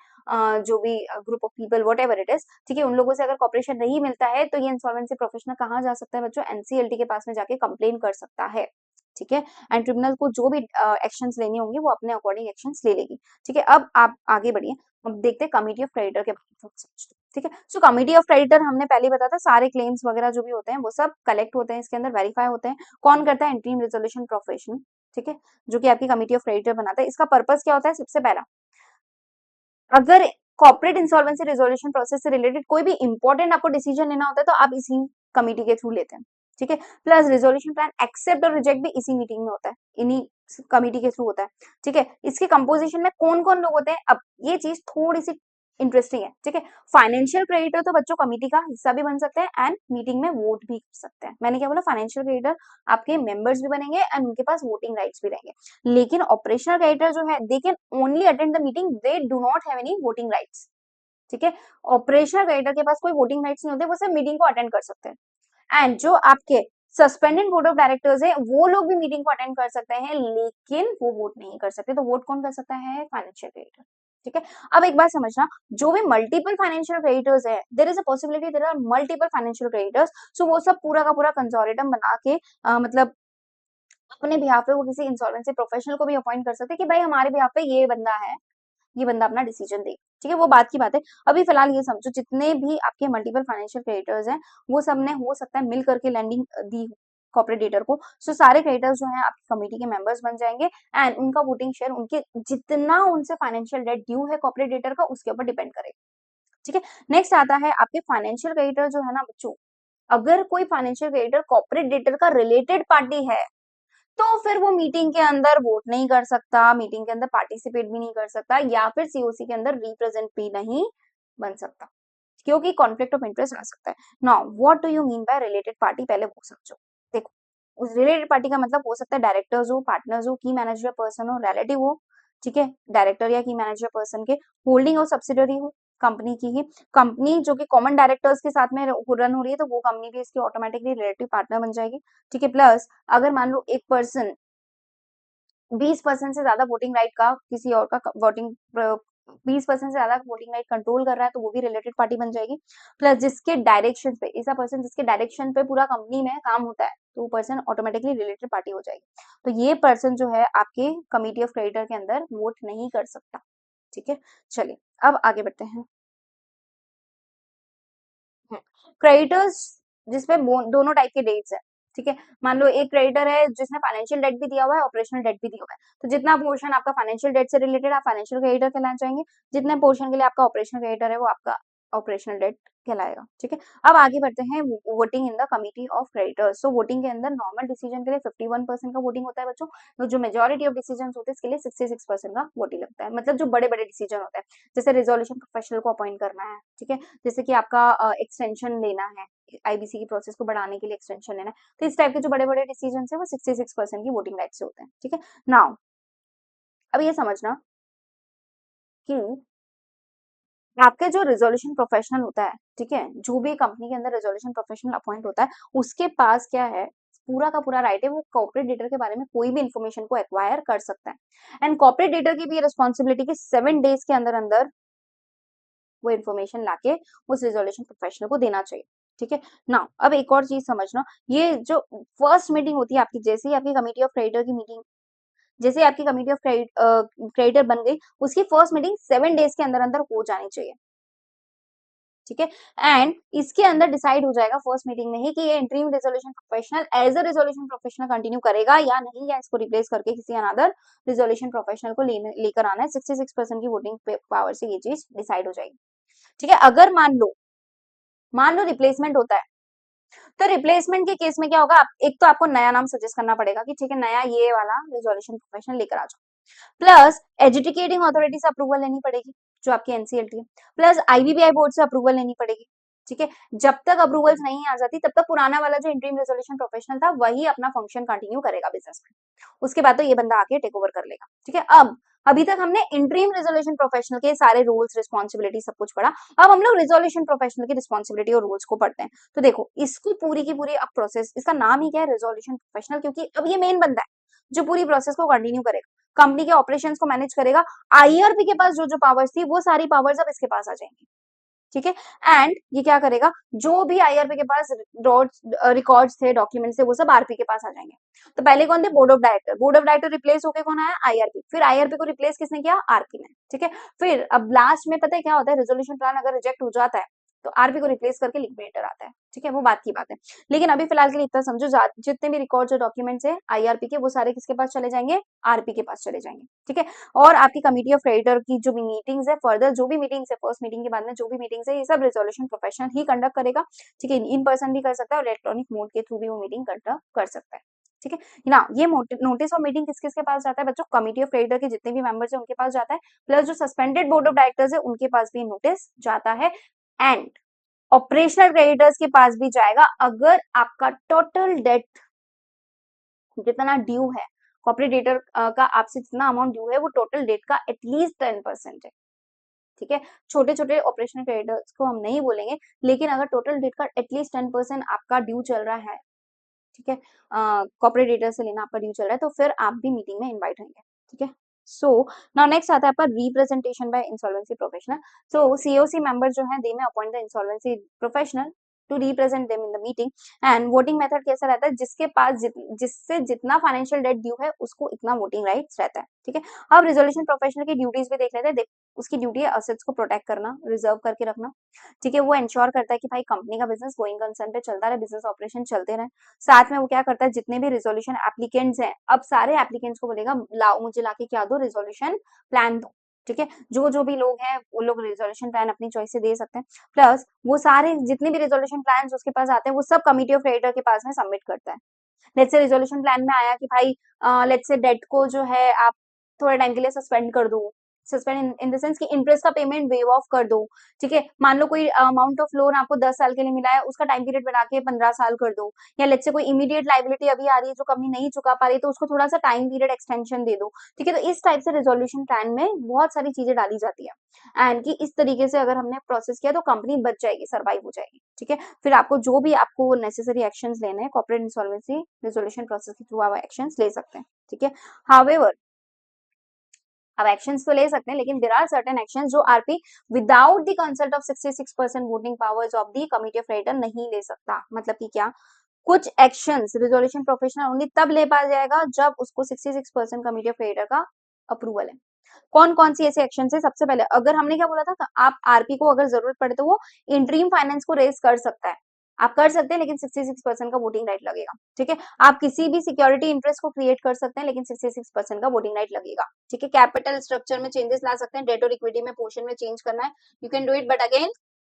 जो भी group of people what ever it is, ठीक है, उन लोगों से अगर कॉपरेशन नहीं मिलता है तो ये इंसॉल्वेंसी प्रोफेशनल कहाँ जा सकता है बच्चों, एनसीएलटी के पास में जाके कंप्लेन कर सकता है, ठीक है। एंड ट्रिब्यूनल को जो भी एक्शंस लेनी होंगी वो अपने अकॉर्डिंग एक्शंस ले लेगी, ठीक है। अब आप आगे बढ़िए, अब देखते हैं कमिटी ऑफ क्रेडिटर के बारे में समझते हैं, ठीक है। सो कमिटी ऑफ क्रेडिटर हमने पहले बताया था, सारे क्लेम्स वगैरह जो भी होते हैं वो सब कलेक्ट होते हैं, इसके अंदर वेरीफाई होते हैं। कौन करता है, इंटरिम रिजोल्यूशन प्रोफेशनल, ठीक है, जो कि आपकी कमिटी ऑफ क्रेडिटर बनाता है। इसका पर्पस क्या होता है, सबसे पहला, अगर कॉर्पोरेट इंसॉल्वेंसी रिजोल्यूशन प्रोसेस से रिलेटेड कोई भी इंपॉर्टेंट आपको डिसीजन लेना होता है तो आप इसी कमिटी के थ्रू लेते हैं, ठीक है। प्लस रिजोल्यूशन प्लान एक्सेप्ट और रिजेक्ट भी इसी मीटिंग में होता है, इन्हीं कमिटी के थ्रू होता है, ठीक है। इसके कंपोजिशन में कौन कौन लोग होते हैं, अब ये चीज थोड़ी सी इंटरेस्टिंग है, ठीक है। फाइनेंशियल क्रेडिटर तो बच्चों कमिटी का हिस्सा भी बन सकते हैं एंड मीटिंग में वोट भी कर सकते हैं। मैंने क्या बोला, फाइनेंशियल क्रेडिटर आपके मेंबर्स भी बनेंगे एंड उनके पास वोटिंग राइट्स भी रहेंगे, लेकिन ऑपरेशनल क्रेडिटर जो है they can only attend the meeting, they do not have any voting rights, ठीक है। ऑपरेशनल क्रेडिटर के पास कोई वोटिंग राइट्स नहीं होते, वो सिर्फ मीटिंग को अटेंड कर सकते हैं। एंड जो आपके सस्पेंडेड बोर्ड ऑफ डायरेक्टर्स है वो लोग भी मीटिंग को अटेंड कर सकते हैं, लेकिन वो वोट नहीं कर सकते। तो वोट कौन कर सकता है, फाइनेंशियल क्रेडिटर, ठीक है। अब एक बात समझना, जो भी मल्टीपल फाइनेंशियल क्रेडिटर्स है, there is a possibility there are multiple financial creditors, so वो सब पूरा का पूरा कंसोर्टियम बना के मतलब अपने बिहाफ पे वो किसी इंसॉल्वेंसी प्रोफेशनल को भी अपॉइंट कर सकते हैं कि भाई हमारे बिहाफ पे ये बंदा है, ये बंदा अपना डिसीजन देगा, ठीक है। वो बात की बात है, अभी फिलहाल ये समझो जितने भी आपके मल्टीपल फाइनेंशियल क्रेडिटर्स हैं वो सब ने हो सकता है मिल करके लैंडिंग दी कॉर्पोरेट डेटर को, सो सारे क्रेडिटर्स जो हैं आपकी कमेटी के मेंबर्स बन जाएंगे एंड उनका वोटिंग शेयर उनके जितना उनसे फाइनेंशियल डेट ड्यू है कॉर्पोरेट डेटर का उसके ऊपर डिपेंड करेगा, ठीक है। नेक्स्ट आता है आपके फाइनेंशियल क्रेडिटर जो है ना बच्चों, अगर कोई फाइनेंशियल क्रेडिटर कॉर्पोरेट डेटर का रिलेटेड पार्टी है तो फिर वो मीटिंग के अंदर वोट नहीं कर सकता, मीटिंग के अंदर पार्टिसिपेट भी नहीं कर सकता, या फिर सीओसी के अंदर रिप्रेजेंट भी नहीं बन सकता, क्योंकि कॉन्फ्लिक्ट ऑफ इंटरेस्ट आ सकता है। Now what do you mean by related party, पहले वो समझो। देखो, उस रिलेटेड पार्टी का मतलब हो सकता है डायरेक्टर्स हो, पार्टनर्स हो, की मैनेजर पर्सन हो, रिलेटिव हो, ठीक है। डायरेक्टर या की मैनेजर पर्सन के होल्डिंग और सब्सिडरी हो कंपनी की ही, कंपनी जो कि कॉमन डायरेक्टर्स के साथ में रन हो रही है तो वो कंपनी भी इसकी ऑटोमेटिकली रिलेटिव पार्टनर बन जाएगी, ठीक है। प्लस अगर मान लो एक पर्सन 20% से ज्यादा वोटिंग राइट का किसी और का वोटिंग 20% से ज्यादा वोटिंग राइट कंट्रोल कर रहा है तो वो भी रिलेटेड पार्टी बन जाएगी। प्लस जिसके डायरेक्शन पे, ऐसा पर्सन जिसके डायरेक्शन पे पूरा कंपनी में काम होता है तो वो पर्सन ऑटोमेटिकली रिलेटेड पार्टी हो जाएगी। तो ये पर्सन जो है आपके कमिटी ऑफ क्रेडिटर के अंदर वोट नहीं कर सकता, ठीक है। चलिए अब आगे बढ़ते हैं। क्रेडिटर्स जिसमें दोनों टाइप के डेट्स है, ठीक है। मान लो एक क्रेडिटर है जिसने फाइनेंशियल डेट भी दिया हुआ है, ऑपरेशनल डेट भी दिया हुआ है, तो जितना पोर्शन आपका फाइनेंशियल डेट से रिलेटेड आप फाइनेंशियल क्रेडिटर कहलाना चाहेंगे, जितने पोर्शन के लिए आपका ऑपरेशनल क्रेडिटर है वो आपका ऑपरेशनल डेट कहलाएगा। ठीक है, अब आगे बढ़ते हैं voting in the committee of creditors. So voting के अंदर नॉर्मल डिसीजन के लिए 51% का वोटिंग होता है बच्चों, तो जो मेजोरिटी ऑफ डिसीजन होते हैं इसके लिए 66% का वोटिंग लगता है। मतलब जो बड़े बड़े डिसीजन होते हैं, जैसे रिजोल्यूशन प्रोफेशनल को अपॉइंट करना है, ठीक है, जैसे कि आपका एक्सटेंशन लेना है, आईबीसी की प्रोसेस को बढ़ाने के लिए एक्सटेंशन लेना है, तो इस टाइप के जो बड़े बड़े डिसीजन है वो 66% की वोटिंग राइट से होते हैं। ठीक है, नाउ अब ये समझना कि आपके जो रिजोल्यूशन प्रोफेशनल होता है, ठीक है, जो भी कंपनी के अंदर रिजोल्यूशन प्रोफेशनल अपॉइंट होता है, उसके पास क्या है, पूरा का पूरा राइट है, वो कॉर्पोरेट डेटर के बारे में कोई भी इंफॉर्मेशन को एक्वायर कर सकता है। एंड कॉर्पोरेट डेटर की भी रिस्पॉन्सिबिलिटी कि 7 डेज के अंदर अंदर वो इन्फॉर्मेशन लाके उस रिजोल्यूशन प्रोफेशनल को देना चाहिए। ठीक है ना, अब एक और चीज समझना, ये जो फर्स्ट मीटिंग होती है आपकी, जैसे ही आपकी कमिटी ऑफ क्रेडिटर की मीटिंग, जैसे आपकी कमिटी ऑफ क्रेडिटर बन गई, उसकी फर्स्ट मीटिंग 7 डेज के अंदर अंदर हो जानी चाहिए। ठीक है, एंड इसके अंदर डिसाइड हो जाएगा फर्स्ट मीटिंग में ही कि ये interim resolution professional as a resolution professional continue करेगा या नहीं, या इसको रिप्लेस करके किसी अनदर रिजोल्यूशन प्रोफेशनल को लेकर आना है। 66% की वोटिंग पावर से ये चीज डिसाइड हो जाएगी। ठीक है, अगर मान लो रिप्लेसमेंट होता है, तो रिप्लेसमेंट के केस में क्या होगा, एक तो आपको नया नाम सजेस्ट करना पड़ेगा कि ठीक है, नया ये वाला रिजोल्यूशन प्रोफेशनल लेकर आ जाओ, प्लस एजुकेटिंग अथॉरिटी से अप्रूवल लेनी पड़ेगी जो आपकी एनसीएलटी है, प्लस आईबीबीआई बोर्ड से अप्रूवल लेनी पड़ेगी। ठीक है, जब तक अप्रूवल्स नहीं आ जाती तब तक पुराना वाला जो इंटरिम रेजोल्यूशन प्रोफेशनल था वही अपना फंक्शन कंटिन्यू करेगा बिजनेस में, उसके बाद तो ये बंदा आके टेक ओवर कर लेगा। ठीक है, अब अभी तक हमने इंटरिम रेजोल्यूशन प्रोफेशनल के सारे रूल्स रिस्पॉन्सिबिलिटी सब कुछ पढ़ा, अब हम लोग रिजोल्यूशन प्रोफेशनल की रिस्पॉन्सिबिलिटी और रूल्स को पढ़ते हैं। तो देखो, इसको पूरी की पूरी अब प्रोसेस, इसका नाम ही क्या है, रिजोल्यूशन प्रोफेशनल, क्योंकि अब ये मेन बंदा है जो पूरी प्रोसेस को कंटिन्यू करेगा, कंपनी के ऑपरेशंस को मैनेज करेगा। आईआरपी के पास जो जो पावर्स थी वो सारी पावर्स अब इसके पास आ जाएंगी। ठीक है, एंड ये क्या करेगा, जो भी आईआरपी के पास रिकॉर्ड्स थे, डॉक्यूमेंट्स थे, वो सब आरपी के पास आ जाएंगे। तो पहले कौन थे, board of director, board of director replace होके कौन आया, आईआरपी, फिर आईआरपी को रिप्लेस किसने किया, आरपी ने। ठीक है, फिर अब लास्ट में पता है क्या होता है, रेजोल्यूशन प्लान अगर रिजेक्ट हो जाता है तो आरपी को रिप्लेस करके लिक्विडेटर आता है। ठीक है, वो बात की बात है, लेकिन अभी फिलहाल के लिए इतना समझो, जितने भी रिकॉर्ड्स और डॉक्यूमेंट्स है आईआरपी के, वो सारे किसके पास चले जाएंगे, आरपी के पास चले जाएंगे। ठीक है, और आपकी कमिटी ऑफ क्रेडिटर की जो भी मीटिंग्स है, फर्दर जो भी मीटिंग्स है, फर्स्ट मीटिंग के बाद में जो भी मीटिंग्स है, ये सब रिजोल्यूशन प्रोफेशनल ही कंडक्ट करेगा। ठीक है, इन पर्सन भी कर सकता है और इलेक्ट्रॉनिक मोड के थ्रू भी वो मीटिंग कंडक्ट कर सकता है। ठीक है ना, ये नोटिस ऑफ मीटिंग किस किस के पास जाता है बच्चों, कमिटी ऑफ क्रेडिटर के जितने भी मेंबर्स है उनके पास जाता है, प्लस जो सस्पेंडेड बोर्ड ऑफ डायरेक्टर्स है उनके पास भी नोटिस जाता है, एंड ऑपरेशनल क्रेडिटर्स के पास भी जाएगा अगर आपका टोटल डेट जितना ड्यू है, कॉर्पोरेट डेटर का आपसे जितना अमाउंट ड्यू है वो टोटल डेट का एटलीस्ट 10% है। ठीक है, छोटे छोटे ऑपरेशनल क्रेडिटर्स को हम नहीं बोलेंगे, लेकिन अगर टोटल डेट का एटलीस्ट 10% आपका ड्यू चल रहा है, ठीक है, कॉर्पोरेट डेटर से लेना आपका ड्यू चल रहा है, तो फिर आप भी मीटिंग में इन्वाइट होंगे। ठीक है, सो नाउ नेक्स्ट आता है आपका representation by insolvency professional. So CoC member जो है, they may appoint the insolvency professional to represent them in the meeting. And voting method कैसा रहता है, जिसके पास जिससे जितना फाइनेंशियल डेट ड्यू है उसको इतना वोटिंग राइट्स रहता है। ठीक है, अब रिजोल्यूशन प्रोफेशनल की ड्यूटीज भी देख लेते हैं। उसकी ड्यूटी है असेट्स को प्रोटेक्ट करना, रिजर्व करके रखना। ठीक है, वो इंश्योर करता है कि भाई कंपनी का बिजनेस गोइंग कंसर्न पे चलता रहे, बिजनेस ऑपरेशन चलते रहे। साथ में वो क्या करता है, जितने भी रिजोल्यूशन एप्लीकेंट्स हैं, अब सारे एप्लीकेंट्स को बोलेगा लाओ मुझे लाके क्या दो, रिजोल्यूशन प्लान दो। ठीक है, जो भी लोग हैं वो लोग रिजोल्यूशन प्लान अपनी चॉइस से दे सकते हैं, प्लस वो सारे जितने भी रिजोल्यूशन प्लान उसके पास आते हैं वो सब कमिटी ऑफ क्रेडिटर के पास में सबमिट करता है। लेट्स से रिजोल्यूशन प्लान में आया कि भाई लेट्स से डेट को जो है आप थोड़े टाइम के लिए सस्पेंड कर दो, सस्पेंड इन द सेंस कि इंटरेस्ट का पेमेंट वेव ऑफ कर दो। ठीक है, मान लो कोई अमाउंट ऑफ लोन आपको 10 साल के लिए मिला है, उसका टाइम पीरियड बढ़ा के 15 साल कर दो, या लेट्स से कोई इमीडिएट लाइबिलिटी अभी आ रही है जो कंपनी नहीं चुका पा रही, तो उसको थोड़ा सा टाइम पीरियड एक्सटेंशन दे दो। ठीक है, तो इस टाइप से रिजोल्यूशन प्लान में बहुत सारी चीजें डाली जाती है, एंड कि इस तरीके से अगर हमने प्रोसेस किया तो कंपनी बच जाएगी, सर्वाइव हो जाएगी। ठीक है, फिर आपको जो भी आपको नेसेसरी एक्शंस लेने हैं, कॉर्पोरेट इंसॉल्वेंसी रिजोल्यूशन प्रोसेस के थ्रू आप एक्शंस ले सकते हैं। ठीक है, हाउएवर अब एक्शंस तो ले सकते हैं, लेकिन देयर आर सर्टेन एक्शंस जो RP without the consult of 66% voting powers of the committee of creditor नहीं ले सकता। मतलब कि क्या, कुछ एक्शंस रिजोल्यूशन प्रोफेशनल ओनली तब ले पा जाएगा जब उसको 66% कमिटी ऑफ क्रेडिटर का अप्रूवल है। कौन कौन सी ऐसे एक्शन है, सबसे पहले अगर हमने क्या बोला था, आप आरपी को अगर जरूरत पड़े तो वो इंटरिम फाइनेंस को रेज कर सकता है, आप कर सकते हैं, लेकिन 66% का वोटिंग राइट लगेगा। ठीक है, आप किसी भी सिक्योरिटी इंटरेस्ट को क्रिएट कर सकते हैं, लेकिन 66% का वोटिंग राइट लगेगा। ठीक है, कैपिटल स्ट्रक्चर में चेंजेस ला सकते हैं, डेट और इक्विटी में पोर्शन में चेंज करना है, you can do it, but again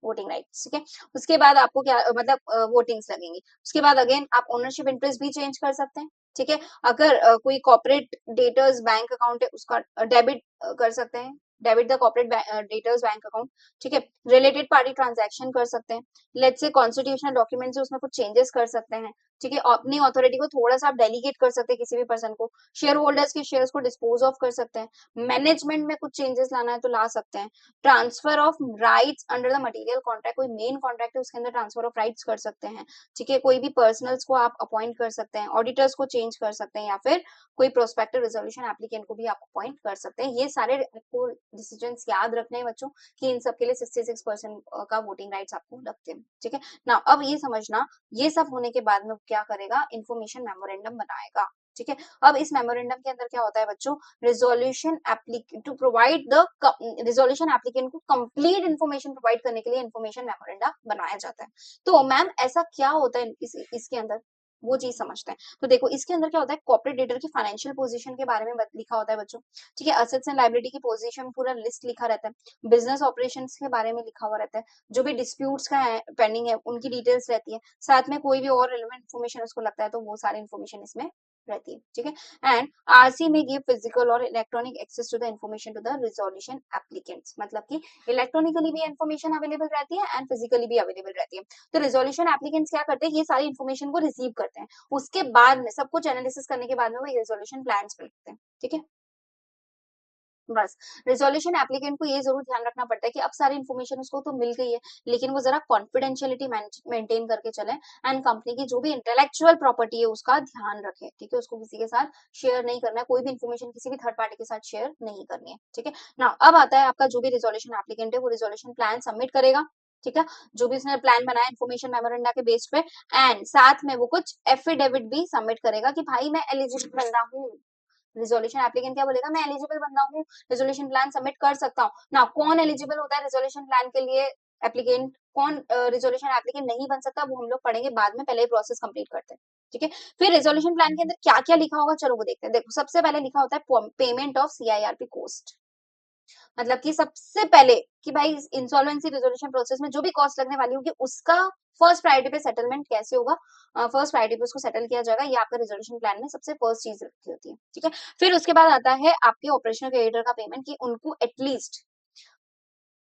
voting rights, ठीक है। उसके बाद आपको क्या मतलब वोटिंग्स लगेंगी। उसके बाद अगेन आप ओनरशिप इंटरेस्ट भी चेंज कर सकते हैं, ठीक है। अगर कोई कॉर्पोरेट डेटर्स बैंक अकाउंट है उसका डेबिट कर सकते हैं, debit the corporate debtors bank account, ठीक है। रिलेटेड पार्टी ट्रांजैक्शन कर सकते हैं, लेट्स से कॉन्स्टिट्यूशनल डॉक्यूमेंट्स है उसमें कुछ चेंजेस कर सकते हैं, ठीक है। अपनी अथॉरिटी को थोड़ा सा आप डेलीगेट कर सकते हैं किसी भी पर्सन को, शेयर होल्डर्स के शेयर्स को डिस्पोज ऑफ कर सकते हैं, मैनेजमेंट में कुछ चेंजेस लाना है तो ला सकते हैं, transfer of rights under the material contract, कोई मेन कॉन्ट्रैक्ट है उसके अंदर ट्रांसफर ऑफ राइट्स कर सकते हैं, ठीक है। कोई भी पर्सनल्स को आप अपॉइंट कर सकते हैं, ऑडिटर्स को चेंज कर सकते हैं, या फिर कोई प्रोस्पेक्टिव रेजोल्यूशन एप्लीकेंट को भी आप अपॉइंट कर सकते हैं। ये सारे आपको डिसीजंस याद रखने हैं बच्चों कि इन सब के लिए 66% का वोटिंग राइट्स आपको लगते हैं, ठीक है ना। अब ये समझना, ये सब होने के बाद में क्या करेगा, इंफॉर्मेशन मेमोरेंडम बनाएगा, ठीक है। अब इस मेमोरेंडम के अंदर क्या होता है बच्चों, resolution applicant to provide the resolution applicant को कंप्लीट इन्फॉर्मेशन प्रोवाइड करने के लिए इंफॉर्मेशन मेमोरेंडम बनाया जाता है। तो मैम ऐसा क्या होता है इसके अंदर, वो चीज समझते हैं। तो देखो इसके अंदर क्या होता है, कॉर्पोरेट डेटर की फाइनेंशियल पोजीशन के बारे में लिखा होता है बच्चों, ठीक है। असेट्स एंड लायबिलिटी की पोजीशन पूरा लिस्ट लिखा रहता है, बिजनेस ऑपरेशंस के बारे में लिखा हुआ रहता है, जो भी डिस्प्यूट्स का है पेंडिंग है उनकी डिटेल्स रहती है, साथ में कोई भी और रिलेवेंट इन्फॉर्मेशन उसको लगता है तो वो सारी इन्फॉर्मेशन इसमें रहती है, ठीक है। And RC may give physical और electronic access to the information to the resolution applicants, मतलब कि इलेक्ट्रॉनिकली भी इन्फॉर्मेशन अवेलेबल रहती है एंड फिजिकली भी अवेलेबल रहती है। तो रिजोल्यूशन एप्लीकेंट्स क्या करते हैं, ये सारी इन्फॉर्मेशन को रिसीव करते हैं, उसके बाद में सब कुछ एनालिसिस करने के बाद में वो रिजोल्यूशन प्लान्स पे लिखते हैं, ठीक है। बस रिजोल्यूशन एप्लीकेंट को ये जरूर ध्यान रखना पड़ता है कि अब सारी इन्फॉर्मेशन उसको तो मिल गई है, लेकिन वो जरा कॉन्फिडेंशियलिटी मेंटेन करके चले एंड कंपनी की जो भी इंटेलेक्चुअल प्रॉपर्टी है उसका ध्यान रखे, ठीक है। उसको किसी के साथ शेयर नहीं करना है, कोई भी इन्फॉर्मेशन किसी भी थर्ड पार्टी के साथ शेयर नहीं करनी है, ठीक है ना। अब आता है आपका जो भी रिजोल्यूशन एप्लीकेंट है वो रिजोल्यूशन प्लान सबमिट करेगा, ठीक है, जो भी उसने प्लान बनाया इन्फॉर्मेशन मेमोरेंडा के बेस पे, एंड साथ में वो कुछ एफिडेविट भी सबमिट करेगा कि भाई मैं एलिजिबल बन रहा हूँ। रिजोल्यूशन एप्लीकेंट क्या बोलेगा, मैं एलिजिबल बंदा हूँ, रिजोल्यूशन प्लान सबमिट कर सकता हूँ ना। कौन एलिजिबल होता है रिजोल्यूशन प्लान के लिए, एप्लीकेंट, कौन रिजोल्यूशन एप्लीकेंट नहीं बन सकता वो हम लोग पढ़ेंगे बाद में, पहले प्रोसेस कंप्लीट करते हैं, ठीक है। फिर रिजोल्यूशन प्लान के अंदर क्या क्या लिखा होगा चलो वो देखते हैं। देखो सबसे पहले लिखा होता है पेमेंट ऑफ सीआईआरपी कॉस्ट, मतलब कि सबसे पहले कि भाई इंसॉल्वेंसी रिजोल्यूशन प्रोसेस में जो भी कॉस्ट लगने वाली होगी उसका फर्स्ट प्रायोरिटी पे सेटलमेंट कैसे होगा, फर्स्ट प्रायोरिटी पे उसको सेटल किया जाएगा, ये आपका रिजोल्यूशन प्लान में सबसे फर्स्ट चीज रखी होती है, ठीक है। फिर उसके बाद आता है आपके ऑपरेशनल क्रेडिटर का पेमेंट, कि उनको एटलीस्ट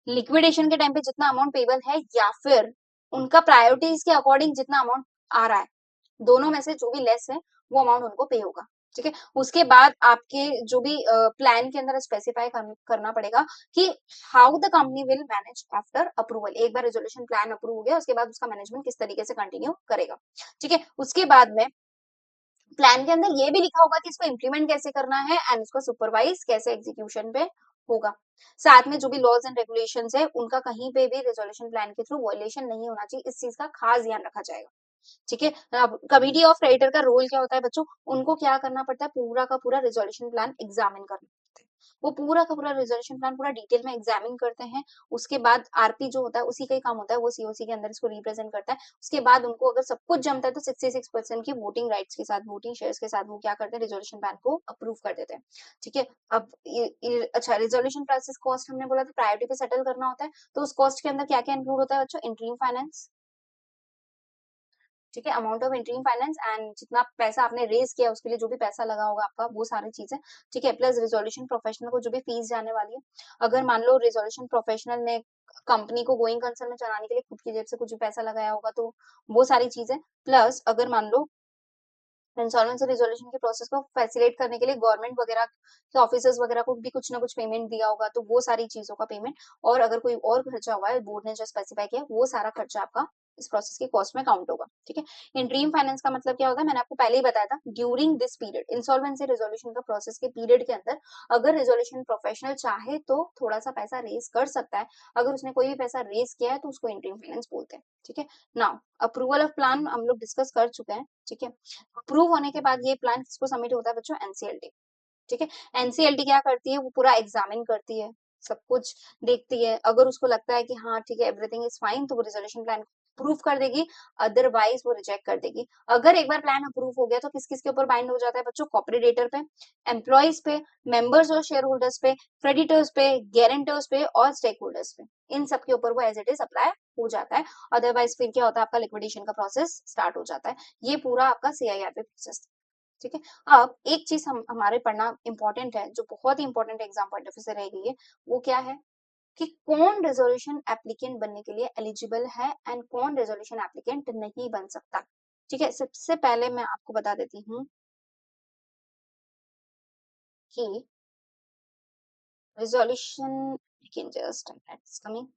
लिक्विडेशन के टाइम पे जितना अमाउंट पेबल है या फिर उनका प्रायोरिटीज के अकॉर्डिंग जितना अमाउंट आ रहा है, दोनों में से जो भी लेस है वो अमाउंट उनको पे होगा, ठीक है। उसके बाद आपके जो भी प्लान के अंदर स्पेसिफाई करना पड़ेगा कि how the company will manage after approval. एक बार रिजोल्यूशन प्लान अप्रूव हो गया उसके बाद उसका मैनेजमेंट किस तरीके से कंटिन्यू करेगा, ठीक है। उसके बाद में प्लान के अंदर ये भी लिखा होगा कि इसको इम्प्लीमेंट कैसे करना है एंड उसको सुपरवाइज कैसे एग्जीक्यूशन पे होगा। साथ में जो भी लॉज एंड रेगुलेशंस है उनका कहीं पे भी रिजोल्यूशन प्लान के थ्रू वायलेशन नहीं होना चाहिए, इस चीज का खास ध्यान रखा जाएगा, ठीक है। अब कमिटी ऑफ क्रेडिटर का रोल क्या होता है बच्चों, उनको क्या करना पड़ता है, पूरा का पूरा रिजोल्यूशन प्लान एग्जामिन करना पड़ता है। वो पूरा का पूरा रिजोल्यूशन प्लान पूरा डिटेल में एग्जामिन करते हैं, उसके बाद आरपी जो होता है उसी का ही काम होता है, वो सीओसी के अंदर इसको रिप्रेजेंट करता है। उसके बाद उनको अगर सब कुछ जमता है तो 66% की वोटिंग राइट्स के साथ, वोटिंग शेयर्स के साथ वो क्या करते हैं, रिजोल्यूशन प्लान को अप्रूव कर देते हैं, ठीक है। अब अच्छा रिजोल्यूशन प्रोसेस कॉस्ट हमने बोला था प्रायोरिटी पे सेटल करना होता है, तो उस कॉस्ट के अंदर क्या क्या इंक्लूड होता है बच्चों, इंटरिम फाइनेंस, ठीक है, amount of interim finance and जितना पैसा आपने रेज किया उसके लिए जो भी पैसा लगा होगा आपका वो सारी चीजें, ठीक है, प्लस रिजोल्यूशन प्रोफेशनल को जो भी फीस जाने वाली है, अगर मान लो रिजोल्यूशन प्रोफेशनल ने कंपनी को गोइंग कंसर्न में चलाने के लिए खुद की जेब से कुछ भी पैसा लगाया होगा तो वो सारी चीजें, प्लस अगर मान लो इंसॉल्वेंसी रिजोल्यूशन के प्रोसेस को फैसिलिटेट करने के लिए गवर्नमेंट वगैरह के ऑफिसर्स वगैरह को भी कुछ ना कुछ पेमेंट दिया होगा तो वो सारी चीजों का पेमेंट, और अगर कोई और खर्चा हुआ है बोर्ड ने जो स्पेसिफाई किया वो सारा खर्चा आपका इस प्रोसेस की कॉस्ट में काउंट होगा, ठीक है। इंटरिम फाइनेंस का मतलब क्या होता है, मैंने आपको पहले ही बताया था, during this period insolvency resolution का प्रोसेस के पीरियड के अंदर अगर रिजोल्यूशन प्रोफेशनल चाहे तो थोड़ा सा पैसा रेज कर सकता है, अगर उसने कोई भी पैसा रेज किया है तो उसको इंटरिम फाइनेंस बोलते हैं, ठीक है। नाउ अप्रूवल ऑफ प्लान हम लोग डिस्कस कर चुके हैं, ठीक है। अप्रूव होने के बाद ये प्लान किसको सबमिट होता है बच्चों, एनसीएलटी, ठीक है। एनसीएलटी क्या करती है, वो पूरा एग्जामिन करती है, सब कुछ देखती है, अगर उसको लगता है कि हाँ ठीक है एवरीथिंग इज फाइन तो वो रिजोल्यूशन प्लान अप्रूव कर देगी, अदरवाइज वो रिजेक्ट कर देगी। अगर एक बार प्लान अप्रूव हो गया तो किस किस के ऊपर बाइंड हो जाता है बच्चों, कॉर्पोरेटर पे, एम्प्लॉइज पे, मेंबर्स और शेयर होल्डर्स पे, क्रेडिटर्स पे, गारंटर्स पे और स्टेक होल्डर्स पे, इन सब के ऊपर वो एज इट इज अप्लाई हो जाता है। अदरवाइज फिर क्या होता है, आपका लिक्विडेशन का प्रोसेस स्टार्ट हो जाता है। ये पूरा आपका CIRP प्रोसेस। ठीक है, अब एक चीज हमारे पढ़ना इंपॉर्टेंट है, जो बहुत ही important exam point of view से रह गई है, वो क्या है कि कौन रेजोल्यूशन एप्लीकेंट बनने के लिए एलिजिबल है एंड कौन रेजोल्यूशन एप्लीकेंट नहीं बन सकता। ठीक है, सबसे पहले मैं आपको बता देती हूँ कि resolution just it's coming,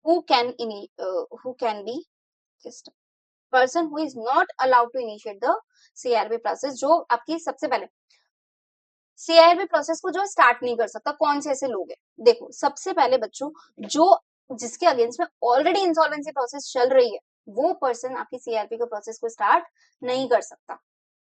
who can be just person who is not allowed to initiate the CRP process। जो आपकी सबसे पहले CIRP प्रोसेस को जो स्टार्ट नहीं कर सकता, कौन से ऐसे लोग हैं? देखो, सबसे पहले बच्चों, जो जिसके अगेंस्ट में ऑलरेडी इंसॉल्वेंसी प्रोसेस चल रही है, वो पर्सन आपकी CIRP के प्रोसेस को स्टार्ट नहीं कर सकता।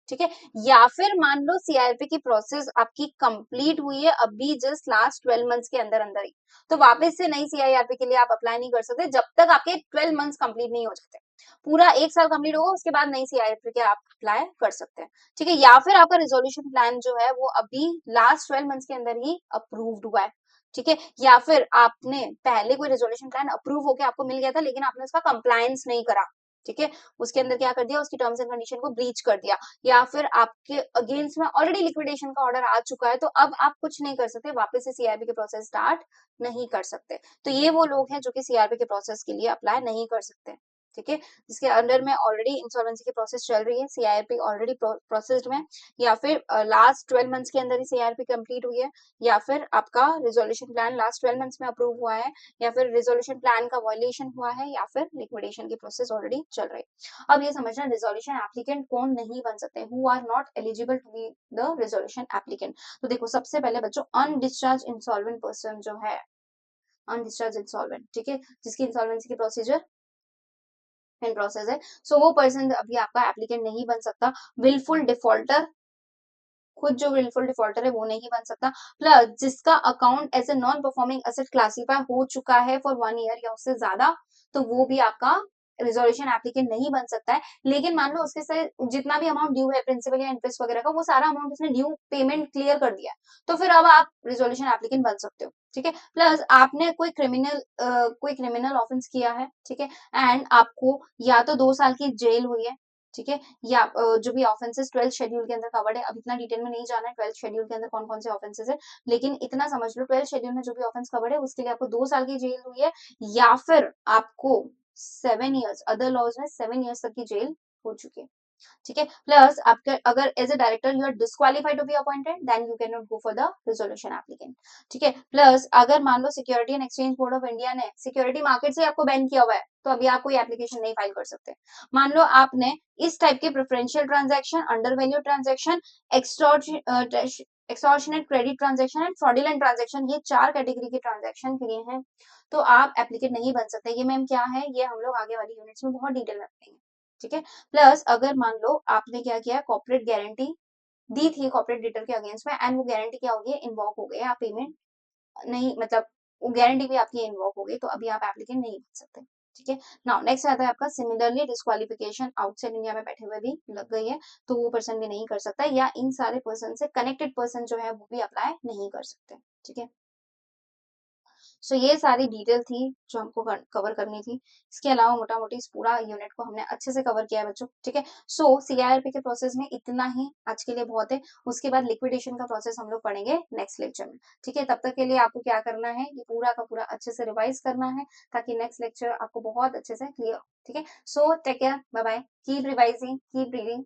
ठीक है, या फिर मान लो CIRP की प्रोसेस आपकी कंप्लीट हुई है अभी जस्ट लास्ट 12 मंथ्स के अंदर अंदर ही, तो वापस से नई CIRP के लिए आप अप्लाई नहीं कर सकते जब तक आपके 12 मंथ्स कंप्लीट नहीं हो जाते। पूरा 1 साल कंप्लीट होगा, उसके बाद नई CIRP के आप अप्लाई कर सकते हैं। ठीक है, या फिर आपका रिजोल्यूशन प्लान जो है वो अभी लास्ट 12 मंथ्स के अंदर ही अप्रूव्ड हुआ है। ठीक है, या फिर आपने पहले कोई रिजोल्यूशन प्लान अप्रूव होकर आपको मिल गया था, लेकिन आपने उसका कंप्लायंस नहीं करा। ठीक है, उसके अंदर क्या कर दिया, उसकी टर्म्स एंड कंडीशन को ब्रीच कर दिया, या फिर आपके अगेंस्ट में ऑलरेडी लिक्विडेशन का ऑर्डर आ चुका है, तो अब आप कुछ नहीं कर सकते, वापस से CIRP के प्रोसेस स्टार्ट नहीं कर सकते। तो ये वो लोग हैं जो कि CIRP के प्रोसेस के लिए अप्लाई नहीं कर सकते। ठीक है, जिसके अंडर में ऑलरेडी इंसॉल्वेंसी की प्रोसेस चल रही है, CIRP ऑलरेडी प्रोसेस्ड में, या फिर लास्ट 12 मंथ्स के अंदर ही CIRP कंप्लीट हुई है, या फिर आपका रिजोल्यूशन प्लान लास्ट 12 मंथ्स में अप्रूव हुआ है, या फिर रिजोल्यूशन प्लान का वायलेशन हुआ है, या फिर लिक्विडेशन की प्रोसेस ऑलरेडी चल रही है। अब ये समझना, रिजोल्यूशन एप्लीकेंट कौन नहीं बन सकते, who are not eligible to be the resolution applicant. तो देखो, सबसे पहले बच्चों, अनडिस्चार्ज इंसॉल्वेंट पर्सन जो है, अनडिस्चार्ज इंसॉल्वेंट, ठीक है, जिसकी इंसॉल्वेंसी की प्रोसीजर इन प्रोसेस है, सो वो पर्सन अभी आपका एप्लीकेंट नहीं बन सकता। विलफुल डिफॉल्टर, खुद जो विलफुल डिफॉल्टर है वो नहीं बन सकता। प्लस जिसका account as a non performing asset classify हो चुका है फॉर 1 ईयर या उससे ज्यादा, तो वो भी आपका रिजोल्यूशन एप्लीकेंट नहीं बन सकता है। लेकिन मान लो उसके साथ जितना भी अमाउंट ड्यू है, प्रिंसिपल या इंटरेस्ट वगैरह का, वो सारा अमाउंट उसने ड्यू पेमेंट क्लियर कर दिया है, तो फिर अब आप रिजोल्यूशन एप्लीकेंट बन सकते हो। ठीक है, प्लस आपने कोई क्रिमिनल ऑफेंस किया है, ठीक है, एंड आपको या तो 2 साल की जेल हुई है, ठीक है, या जो भी ऑफेंसेस 12th शेड्यूल के अंदर कवर्ड है, अब इतना डिटेल में नहीं जाना है 12th शेड्यूल के अंदर कौन कौन से ऑफेंसेस है, लेकिन इतना समझ लो 12th शेड्यूल में जो भी ऑफेंस कवर्ड है उसके लिए आपको 2 साल की जेल हुई है, या फिर आपको 7 ईयर्स, अदर लॉज में 7 ईयर्स तक की जेल हो चुकी है। ठीक है, प्लस आपके अगर as a director you are disqualified to be appointed, then you can not go for the resolution applicant. ठीक है, प्लस अगर मान लो Security and Exchange Board of India ने सिक्योरिटी मार्केट से आपको बैन किया हुआ है, तो अभी आप कोई एप्लीकेशन नहीं फाइल कर सकते। मान लो आपने इस टाइप के preferential transaction, under value transaction, extortionate credit transaction and fraudulent transaction, ये 4 कैटेगरी के ट्रांजैक्शन किए हैं, तो आप एप्लीकेट नहीं बन सकते। ये मैम क्या है, ये हम लोग आगे वाली यूनिट्स में बहुत डिटेल में पढ़ेंगे। ठीक है, प्लस अगर मान लो आपने क्या किया, कॉर्पोरेट गारंटी दी थी कॉर्पोरेट डिटर के अगेंस्ट में, एंड वो गारंटी क्या हो गई, इन्वॉक हो गई, आप पेमेंट नहीं, मतलब वो गारंटी भी आपकी इन्वॉक हो गई, तो अभी आप एप्लीकेंट नहीं बन सकते। ठीक है, नाउ नेक्स्ट आता है आपका सिमिलरली डिस्क्वालिफिकेशन, आउटसाइड इंडिया में बैठे हुए भी लग गई है, तो वो पर्सन भी नहीं कर सकता, या इन सारे पर्सन से कनेक्टेड पर्सन जो है वो भी अप्लाई नहीं कर सकते। ठीक है, सो ये सारी डिटेल थी जो हमको कवर करनी थी। इसके अलावा मोटा मोटी इस पूरा यूनिट को हमने अच्छे से कवर किया है बच्चों। ठीक है, सो CIRP के प्रोसेस में इतना ही आज के लिए बहुत है। उसके बाद लिक्विडेशन का प्रोसेस हम लोग पढ़ेंगे नेक्स्ट लेक्चर में। ठीक है, तब तक के लिए आपको क्या करना है, ये पूरा का पूरा अच्छे से रिवाइज करना है, ताकि नेक्स्ट लेक्चर आपको बहुत अच्छे से क्लियर हो। ठीक है, so take care, bye bye, keep revising, keep reading.